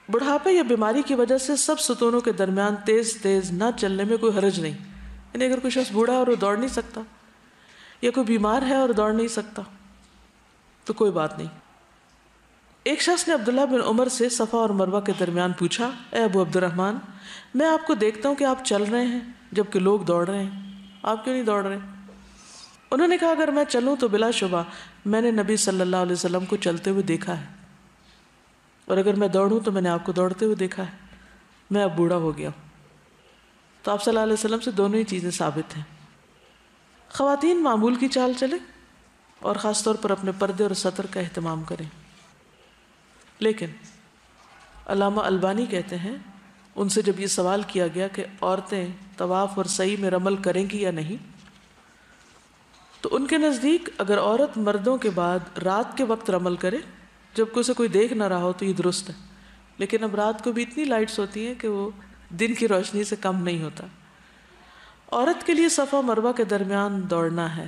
بڑھاپے یا بیماری کی وجہ سے سب ستونوں کے درمیان تیز تیز نہ چلنے میں کوئی حرج نہیں. یعنی اگر کوئی شخص بوڑھا اور وہ دوڑ نہیں سکتا، یا کوئی بیمار ہے اور دوڑ نہیں سکتا، تو کوئی بات نہیں. ایک شخص نے عبداللہ بن عمر سے صفا اور مروہ کے درمیان پوچھا، اے ابو عبد الرحمن، میں آپ کو دیکھتا ہوں کہ آپ چل رہے ہیں جبکہ لوگ دوڑ رہے ہیں. آپ کیوں نہیں دوڑ رہے؟ انہوں نے کہا اگر میں چلوں تو بلا شبہ میں نے نبی صلی اللہ علیہ وسلم کو چلتے ہوئے دیکھا ہے، اور اگر میں دوڑوں تو میں نے آپ کو دوڑتے ہوئے دیکھا ہے، میں اب بوڑھا ہو گیا ہوں۔ تو آپ صلی اللہ علیہ وسلم سے دونوں ہی چیزیں ثابت ہیں۔ خواتین معمول کی چال چلیں اور خاص طور پر اپنے پردے اور سطر کا اہتمام کریں۔ لیکن علامہ البانی کہتے ہیں، ان سے جب یہ سوال کیا گیا کہ عورتیں طواف اور سعی میں رمل کریں گی یا نہیں، تو ان کے نزدیک اگر عورت مردوں کے بعد رات کے وقت رمل کرے جب اسے کوئی دیکھ نہ رہا ہو تو یہ درست ہے، لیکن اب رات کو بھی اتنی لائٹس ہوتی ہیں کہ وہ دن کی روشنی سے کم نہیں ہوتا۔ عورت کے لیے صفا مروہ کے درمیان دوڑنا ہے،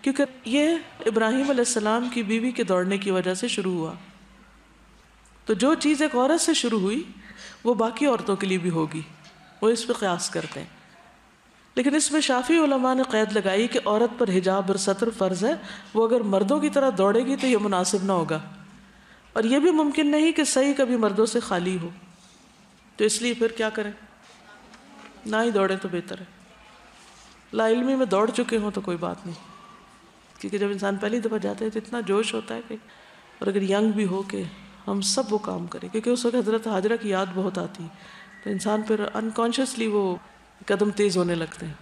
کیونکہ یہ ابراہیم علیہ السلام کی بیوی کے دوڑنے کی وجہ سے شروع ہوا، تو جو چیز ایک عورت سے شروع ہوئی وہ باقی عورتوں کے لیے بھی ہوگی، وہ اس پہ قیاس کرتے ہیں۔ لیکن اس میں شافعی علماء نے قید لگائی کہ عورت پر حجاب اور ستر فرض ہے، وہ اگر مردوں کی طرح دوڑے گی تو یہ مناسب نہ ہوگا، اور یہ بھی ممکن نہیں کہ صحیح کبھی مردوں سے خالی ہو، تو اس لیے پھر کیا کریں، نہ ہی دوڑیں تو بہتر ہے۔ لا علمی میں دوڑ چکے ہوں تو کوئی بات نہیں، کیونکہ جب انسان پہلی دفعہ جاتا ہے تو اتنا جوش ہوتا ہے کہ، اور اگر ینگ بھی ہو کہ ہم سب وہ کام کریں، کیونکہ اس وقت حضرت ہاجرہ کی یاد بہت آتی ہے، تو انسان پھر انکانشیسلی وہ قدم تیز ہونے لگتے ہیں۔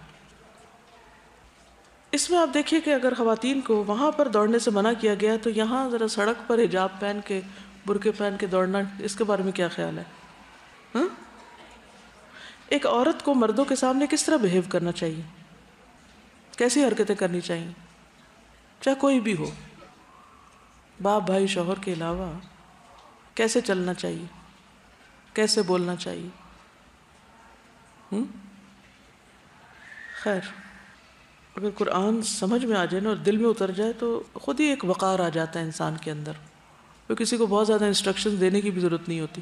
اس میں آپ دیکھیے کہ اگر خواتین کو وہاں پر دوڑنے سے منع کیا گیا تو یہاں ذرا سڑک پر حجاب پہن کے برقعے پہن کے دوڑنا، اس کے بارے میں کیا خیال ہے؟ ایک عورت کو مردوں کے سامنے کس طرح بہیو کرنا چاہیے، کیسی حرکتیں کرنی چاہیے، چاہے کوئی بھی ہو، باپ بھائی شوہر کے علاوہ کیسے چلنا چاہیے، کیسے بولنا چاہیے؟ خیر، اگر قرآن سمجھ میں آ جائے نا اور دل میں اتر جائے تو خود ہی ایک وقار آ جاتا ہے انسان کے اندر، تو کسی کو بہت زیادہ انسٹرکشن دینے کی بھی ضرورت نہیں ہوتی۔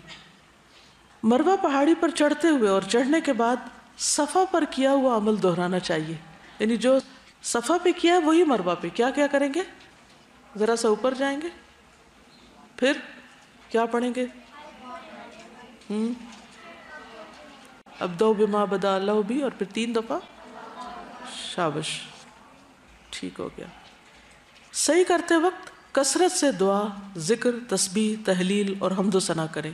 مروہ پہاڑی پر چڑھتے ہوئے اور چڑھنے کے بعد صفا پر کیا ہوا عمل دہرانا چاہیے، یعنی جو صفا پہ کیا ہے وہی مروہ پہ کیا کیا کریں گے، ذرا سا اوپر جائیں گے، پھر کیا پڑھیں گے، ابدؤ بما بدا اللہ بھی، اور پھر 3 دفعہ شابش، ٹھیک ہو گیا۔ صحیح کرتے وقت کثرت سے دعا، ذکر، تسبیح، تحلیل اور حمد و ثنا کریں۔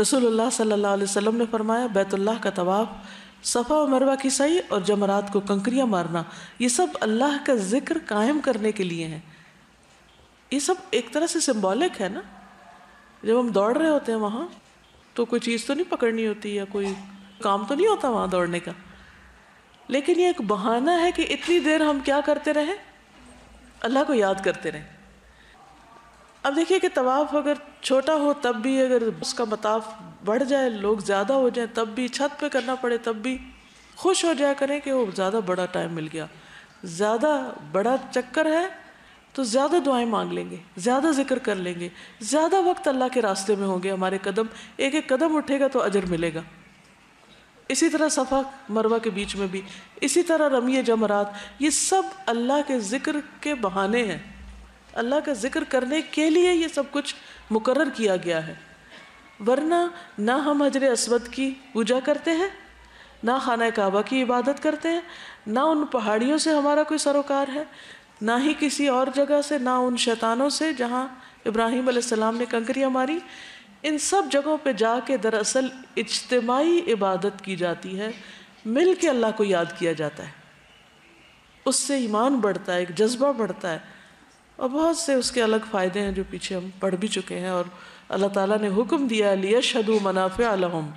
رسول اللہ صلی اللہ علیہ وسلم نے فرمایا بیت اللہ کا طواف، صفا و مروہ کی سعی اور جمرات کو کنکریاں مارنا، یہ سب اللہ کا ذکر قائم کرنے کے لیے ہیں۔ یہ سب ایک طرح سے سمبولک ہے نا، جب ہم دوڑ رہے ہوتے ہیں وہاں تو کوئی چیز تو نہیں پکڑنی ہوتی یا کوئی کام تو نہیں ہوتا وہاں دوڑنے کا، لیکن یہ ایک بہانہ ہے کہ اتنی دیر ہم کیا کرتے رہیں، اللہ کو یاد کرتے رہیں۔ اب دیکھیے کہ طواف اگر چھوٹا ہو تب بھی، اگر اس کا مطاف بڑھ جائے، لوگ زیادہ ہو جائیں تب بھی، چھت پہ کرنا پڑے تب بھی خوش ہو جایا کریں کہ وہ زیادہ بڑا ٹائم مل گیا، زیادہ بڑا چکر ہے تو زیادہ دعائیں مانگ لیں گے، زیادہ ذکر کر لیں گے، زیادہ وقت اللہ کے راستے میں ہوں گے، ہمارے قدم ایک ایک قدم اٹھے گا تو اجر ملے گا۔ اسی طرح صفا مروہ کے بیچ میں بھی، اسی طرح رمی جمرات، یہ سب اللہ کے ذکر کے بہانے ہیں، اللہ کا ذکر کرنے کے لیے یہ سب کچھ مقرر کیا گیا ہے، ورنہ نہ ہم حجر اسود کی پوجا کرتے ہیں، نہ خانہ کعبہ کی عبادت کرتے ہیں، نہ ان پہاڑیوں سے ہمارا کوئی سروکار ہے، نہ ہی کسی اور جگہ سے، نہ ان شیطانوں سے جہاں ابراہیم علیہ السلام نے کنکریاں ماری۔ ان سب جگہوں پہ جا کے دراصل اجتماعی عبادت کی جاتی ہے، مل کے اللہ کو یاد کیا جاتا ہے، اس سے ایمان بڑھتا ہے، ایک جذبہ بڑھتا ہے، اور بہت سے اس کے الگ فائدے ہیں جو پیچھے ہم پڑھ بھی چکے ہیں، اور اللہ تعالیٰ نے حکم دیا لِيَشْهَدُوا مَنَافِعَ لَهُمْ،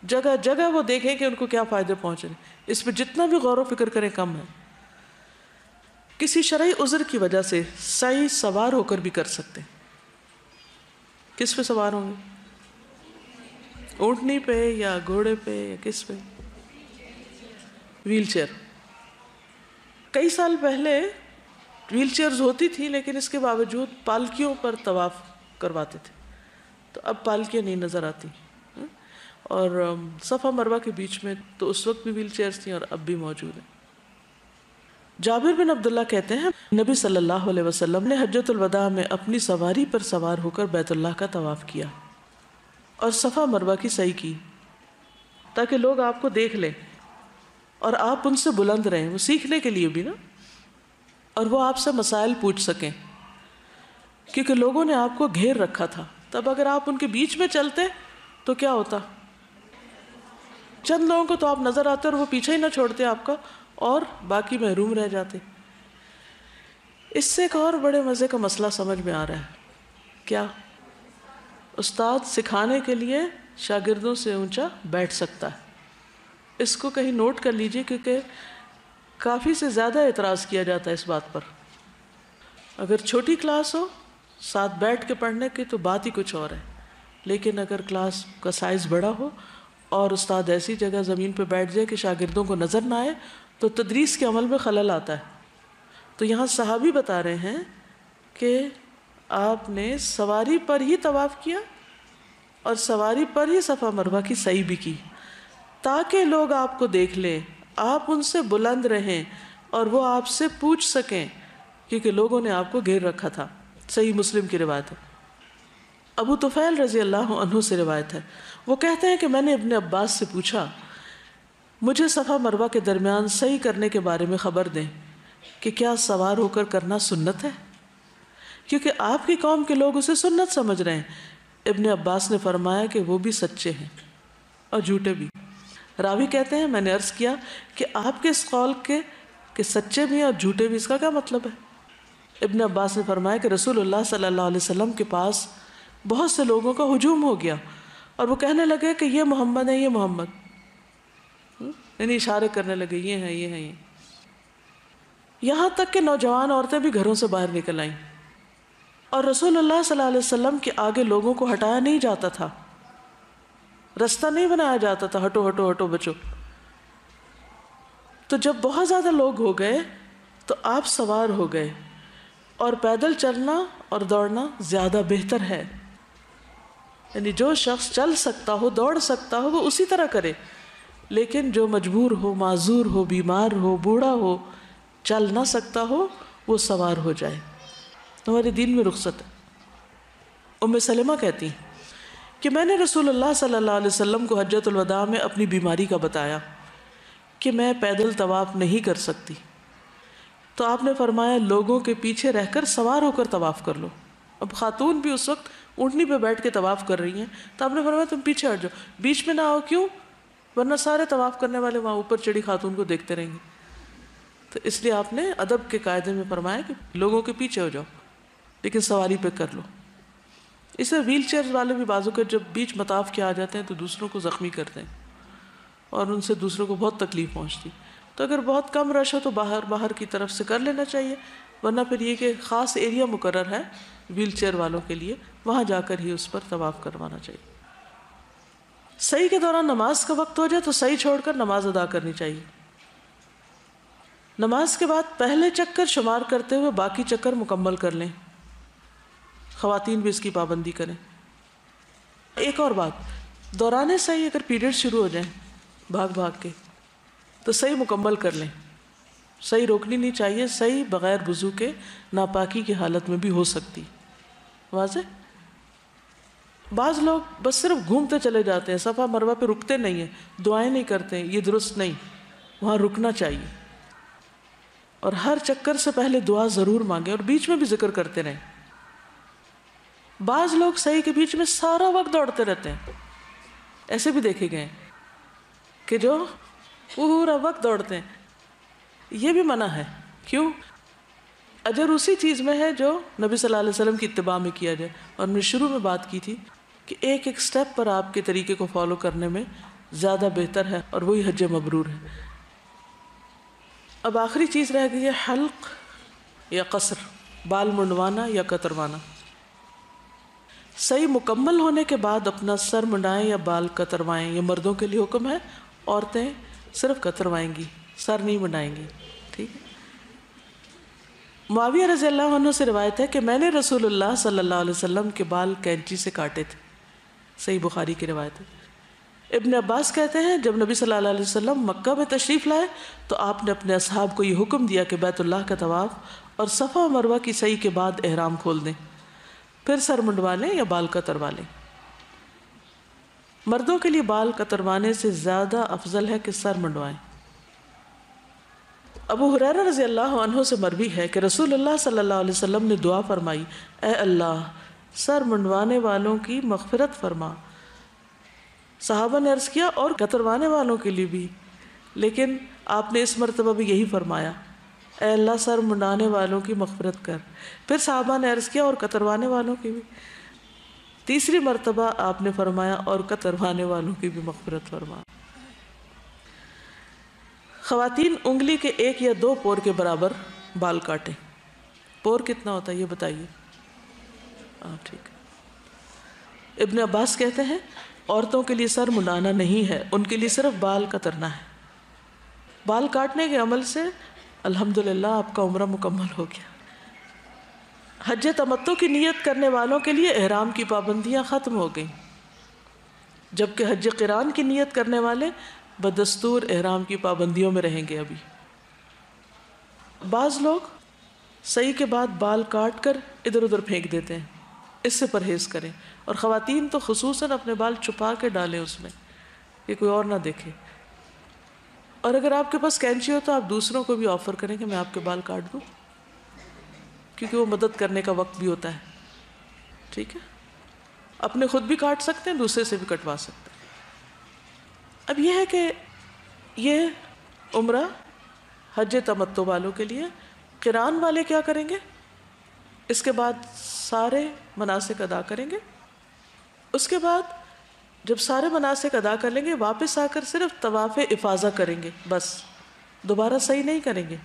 جگہ جگہ وہ دیکھیں کہ ان کو کیا فائدے پہنچ رہے، اس پہ جتنا بھی غور و فکر کریں کم ہے۔ کسی شرعی عذر کی وجہ سے سعی سوار ہو کر بھی کر سکتے ہیں۔ کس پہ سوار ہوں گے؟ اونٹنی پہ یا گھوڑے پہ یا کس پہ؟ Wheel chair. کئی سال پہلے ویل چیئرز ہوتی تھی لیکن اس کے باوجود پالکیوں پر طواف کرواتے تھے، تو اب پالکیاں نہیں نظر آتی، اور صفا مروہ کے بیچ میں تو اس وقت بھی ویل چیئرز تھیں اور اب بھی موجود ہیں۔ جابر بن عبداللہ کہتے ہیں نبی صلی اللہ علیہ وسلم نے حجۃ الوداع میں اپنی سواری پر سوار ہو کر بیت اللہ کا طواف کیا اور صفا مروہ کی سعی کی تاکہ لوگ آپ کو دیکھ لیں، اور آپ ان سے بلند رہیں، وہ سیکھنے کے لیے بھی نا، اور وہ آپ سے مسائل پوچھ سکیں، کیونکہ لوگوں نے آپ کو گھیر رکھا تھا. تب اگر آپ ان کے بیچ میں چلتے تو کیا ہوتا؟ چند لوگوں کو تو آپ نظر آتے اور وہ پیچھے ہی نہ چھوڑتے آپ کا، اور باقی محروم رہ جاتے. اس سے ایک اور بڑے مزے کا مسئلہ سمجھ میں آ رہا ہے. کیا؟ استاد سکھانے کے لیے شاگردوں سے اونچا بیٹھ سکتا ہے. اس کو کہیں نوٹ کر لیجئے، کیونکہ کافی سے زیادہ اعتراض کیا جاتا ہے اس بات پر. اگر چھوٹی کلاس ہو ساتھ بیٹھ کے پڑھنے کی تو بات ہی کچھ اور ہے، لیکن اگر کلاس کا سائز بڑا ہو اور استاد ایسی جگہ زمین پہ بیٹھ جائے کہ شاگردوں کو نظر نہ آئے تو تدریس کے عمل میں خلل آتا ہے. تو یہاں صحابی بتا رہے ہیں کہ آپ نے سواری پر ہی طواف کیا اور سواری پر ہی صفا مروہ کی سعی بھی کی، تاکہ لوگ آپ کو دیکھ لیں، آپ ان سے بلند رہیں اور وہ آپ سے پوچھ سکیں، کیونکہ لوگوں نے آپ کو گھیر رکھا تھا. صحیح مسلم کی روایت ہے. ابو طفیل رضی اللہ عنہ سے روایت ہے، وہ کہتے ہیں کہ میں نے ابن عباس سے پوچھا مجھے صفا مروہ کے درمیان سعی کرنے کے بارے میں خبر دیں کہ کیا سوار ہو کر کرنا سنت ہے، کیونکہ آپ کی قوم کے لوگ اسے سنت سمجھ رہے ہیں. ابن عباس نے فرمایا کہ وہ بھی سچے ہیں اور جھوٹے بھی. راوی کہتے ہیں میں نے عرض کیا کہ آپ کے اس قول کے کہ سچے بھی ہیں اور جھوٹے بھی، اس کا کیا مطلب ہے؟ ابن عباس نے فرمایا کہ رسول اللہ صلی اللہ علیہ وسلم کے پاس بہت سے لوگوں کا ہجوم ہو گیا اور وہ کہنے لگے کہ یہ محمد ہے، یہ محمد، یعنی اشارے کرنے لگے یہ ہیں یہ ہیں یہ. یہاں تک کہ نوجوان عورتیں بھی گھروں سے باہر نکل آئیں اور رسول اللہ صلی اللہ علیہ وسلم کے آگے لوگوں کو ہٹایا نہیں جاتا تھا، رستہ نہیں بنایا جاتا تھا، ہٹو ہٹو ہٹو بچو. تو جب بہت زیادہ لوگ ہو گئے تو آپ سوار ہو گئے، اور پیدل چلنا اور دوڑنا زیادہ بہتر ہے. یعنی جو شخص چل سکتا ہو، دوڑ سکتا ہو، وہ اسی طرح کرے، لیکن جو مجبور ہو، معذور ہو، بیمار ہو، بوڑھا ہو، چل نہ سکتا ہو، وہ سوار ہو جائے. ہمارے دین میں رخصت ہے. ام سلمہ کہتی ہیں کہ میں نے رسول اللہ صلی اللہ علیہ وسلم کو حجۃ الوداع میں اپنی بیماری کا بتایا کہ میں پیدل طواف نہیں کر سکتی، تو آپ نے فرمایا لوگوں کے پیچھے رہ کر سوار ہو کر طواف کر لو. اب خاتون بھی اس وقت اونٹنی پہ بیٹھ کے طواف کر رہی ہیں، تو آپ نے فرمایا تم پیچھے ہٹ جاؤ، بیچ میں نہ آؤ. کیوں؟ ورنہ سارے طواف کرنے والے وہاں اوپر چڑھی خاتون کو دیکھتے رہیں گے. تو اس لیے آپ نے ادب کے قاعدے میں فرمایا کہ لوگوں کے پیچھے ہو جاؤ، لیکن سواری پہ کر لو. اس سے ویل چیئر والے بھی بازو کے جب بیچ مطاف کے آ جاتے ہیں تو دوسروں کو زخمی کرتے ہیں اور ان سے دوسروں کو بہت تکلیف پہنچتی. تو اگر بہت کم رش ہو تو باہر کی طرف سے کر لینا چاہیے، ورنہ پھر یہ کہ خاص ایریا مقرر ہے ویل چیئر والوں کے لیے، وہاں جا کر ہی اس پر طواف کروانا چاہیے. سعی کے دوران نماز کا وقت ہو جائے تو سعی چھوڑ کر نماز ادا کرنی چاہیے. نماز کے بعد پہلے چکر شمار کرتے ہوئے باقی چکر مکمل کر لیں. خواتین بھی اس کی پابندی کریں. ایک اور بات، دوران سعی اگر پیریڈ شروع ہو جائیں بھاگ کے تو سعی مکمل کر لیں. سعی روکنی نہیں چاہیے. سعی بغیر وضو کے ناپاکی کی حالت میں بھی ہو سکتی. واضح؟ بعض لوگ بس صرف گھومتے چلے جاتے ہیں، صفا مروہ پہ رکتے نہیں ہیں، دعائیں نہیں کرتے ہیں. یہ درست نہیں، وہاں رکنا چاہیے اور ہر چکر سے پہلے دعا ضرور مانگیں اور بیچ میں بھی ذکر کرتے رہیں. بعض لوگ سعی کے بیچ میں سارا وقت دوڑتے رہتے ہیں، ایسے بھی دیکھے گئے کہ جو پورا وقت دوڑتے ہیں. یہ بھی منع ہے. کیوں؟ اجر اسی چیز میں ہے جو نبی صلی اللہ علیہ وسلم کی اتباع میں کیا جائے. اور میں شروع میں بات کی تھی کہ ایک ایک سٹیپ پر آپ کے طریقے کو فالو کرنے میں زیادہ بہتر ہے، اور وہی حج مبرور ہے. اب آخری چیز رہ گئی ہے حلق یا قصر، بال منڈوانا یا کتروانا. صحیح مکمل ہونے کے بعد اپنا سر منڈائیں یا بال کتروائیں. یہ مردوں کے لیے حکم ہے، عورتیں صرف کتروائیں گی، سر نہیں منڈائیں گی. ٹھیک ہے. معاویہ رضی اللہ عنہ سے روایت ہے کہ میں نے رسول اللہ صلی اللہ علیہ وسلم کے بال کینچی سے کاٹے تھے. صحیح بخاری کی روایت ہے. ابن عباس کہتے ہیں جب نبی صلی اللہ علیہ وسلم مکہ میں تشریف لائے تو آپ نے اپنے اصحاب کو یہ حکم دیا کہ بیت اللہ کا طواف اور صفا و مروہ کی سعی کے بعد احرام کھول دیں، پھر سر منڈوا لیں یا بال کتروا لیں. مردوں کے لیے بال کتروانے سے زیادہ افضل ہے کہ سر منڈوائیں. ابو ہریرہ رضی اللہ عنہ سے مروی ہے کہ رسول اللہ صلی اللہ علیہ وسلم نے دعا فرمائی، اے اللہ سر منڈوانے والوں کی مغفرت فرما۔ صحابہ نے عرض کیا اور کتروانے والوں کے لیے بھی، لیکن آپ نے اس مرتبہ بھی یہی فرمایا، اے اللہ سر منڈانے والوں کی مغفرت کر۔ پھر صحابہ نے عرض کیا اور کتروانے والوں کی بھی۔ تیسری مرتبہ آپ نے فرمایا اور کتروانے والوں کی بھی مغفرت فرما۔ خواتین انگلی کے 1 یا 2 پور کے برابر بال کاٹیں۔ پور کتنا ہوتا ہے یہ بتائیے؟ ٹھیک ہے۔ ابن عباس کہتے ہیں عورتوں کے لیے سر منڈانا نہیں ہے، ان کے لیے صرف بال کترنا ہے۔ بال کاٹنے کے عمل سے الحمدللہ آپ کا عمرہ مکمل ہو گیا۔ حج تمتع کی نیت کرنے والوں کے لیے احرام کی پابندیاں ختم ہو گئیں، جبکہ حج قران کی نیت کرنے والے بدستور احرام کی پابندیوں میں رہیں گے۔ ابھی بعض لوگ سعی کے بعد بال کاٹ کر ادھر ادھر پھینک دیتے ہیں، اس سے پرہیز کریں، اور خواتین تو خصوصاً اپنے بال چھپا کے ڈالیں اس میں کہ کوئی اور نہ دیکھے۔ اور اگر آپ کے پاس کینچی ہو تو آپ دوسروں کو بھی آفر کریں کہ میں آپ کے بال کاٹ دوں، کیونکہ وہ مدد کرنے کا وقت بھی ہوتا ہے۔ ٹھیک ہے، اپنے خود بھی کاٹ سکتے ہیں، دوسرے سے بھی کٹوا سکتے ہیں۔ اب یہ ہے کہ یہ عمرہ حج تمتع والوں کے لیے، قران والے کیا کریں گے؟ اس کے بعد سارے مناسک ادا کریں گے۔ اس کے بعد جب سارے مناسک ادا کر لیں گے، واپس آ کر صرف طواف افاضہ کریں گے، بس دوبارہ صحیح نہیں کریں گے۔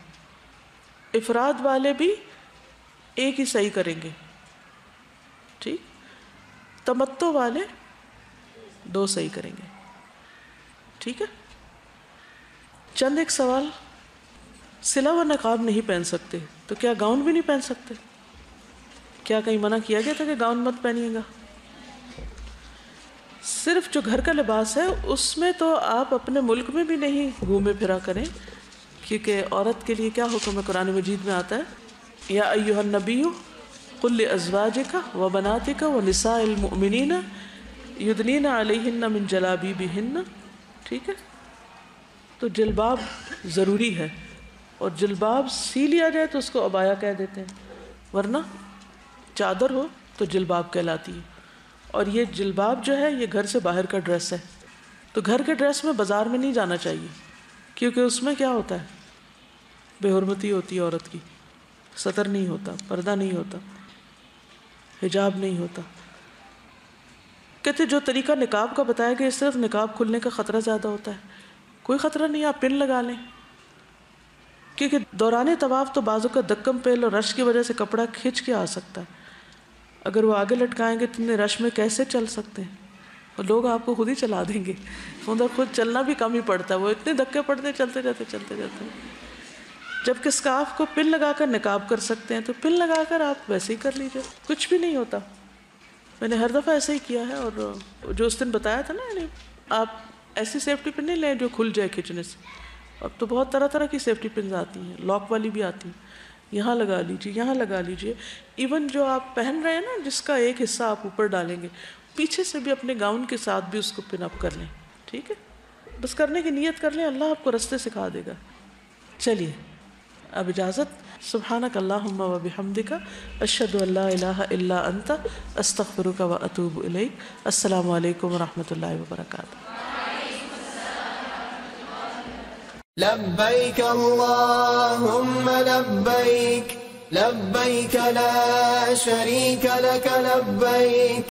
افراد والے بھی ایک ہی صحیح کریں گے، ٹھیک، تمتع والے 2 صحیح کریں گے، ٹھیک ہے۔ چند ایک سوال، صلہ و نقاب نہیں پہن سکتے تو کیا گاؤن بھی نہیں پہن سکتے؟ کیا کہیں منع کیا گیا تھا کہ گاؤن مت پہنیے گا؟ صرف جو گھر کا لباس ہے اس میں تو آپ اپنے ملک میں بھی نہیں گھومے پھرا کریں، کیونکہ عورت کے لیے کیا حکم ہے؟ قرآن مجید میں آتا ہے، یا ایھا النبی قل لازواجک وبناتک ونساء المؤمنین یدنین علیہن من جلابیبہن، ٹھیک ہے۔ تو جلباب ضروری ہے، اور جلباب سی لیا جائے تو اس کو عبایا کہہ دیتے ہیں، ورنہ چادر ہو تو جلباب کہلاتی ہے۔ اور یہ جلباب جو ہے یہ گھر سے باہر کا ڈریس ہے، تو گھر کے ڈریس میں بازار میں نہیں جانا چاہیے، کیونکہ اس میں کیا ہوتا ہے؟ بے حرمتی ہوتی ہے عورت کی، ستر نہیں ہوتا، پردہ نہیں ہوتا، حجاب نہیں ہوتا۔ کہتے جو طریقہ نقاب کا بتایا گیا صرف نقاب کھلنے کا خطرہ زیادہ ہوتا ہے، کوئی خطرہ نہیں، آپ پن لگا لیں، کیونکہ دوران طواف تو بازو کا دکم پیل اور رش کی وجہ سے کپڑا کھنچ کے آ سکتا ہے، اگر وہ آگے لٹکائیں گے تو اتنے رش میں کیسے چل سکتے ہیں؟ اور لوگ آپ کو خود ہی چلا دیں گے، ادھر خود چلنا بھی کم ہی پڑتا ہے، وہ اتنے دھکے پڑتے چلتے جاتے۔ جبکہ اسکارف کو پن لگا کر نقاب کر سکتے ہیں، تو پن لگا کر آپ ویسے ہی کر لیجیے، کچھ بھی نہیں ہوتا۔ میں نے ہر دفعہ ایسا ہی کیا ہے، اور جو اس دن بتایا تھا نا، یعنی آپ ایسی سیفٹی پن نہیں لیں جو کھل جائے کھینچنے سے۔ اب تو بہت طرح طرح کی سیفٹی پنز آتی ہیں، لاک والی بھی آتی ہیں، یہاں لگا لیجیے، یہاں لگا لیجیے۔ ایون جو آپ پہن رہے ہیں نا، جس کا ایک حصہ آپ اوپر ڈالیں گے، پیچھے سے بھی اپنے گاؤن کے ساتھ بھی اس کو پن اپ کر لیں، ٹھیک ہے۔ بس کرنے کی نیت کر لیں، اللہ آپ کو رستے سکھا دے گا۔ چلیے اب اجازت۔ سبحانک اللہم و بحمدک، اشہد ان لا الہ الا انت، استغفرک و اتوب الیک۔ السلام علیکم و رحمۃ اللہ وبرکاتہ۔ لبيك اللهم لبيك، لبيك لا شريك لك لبيك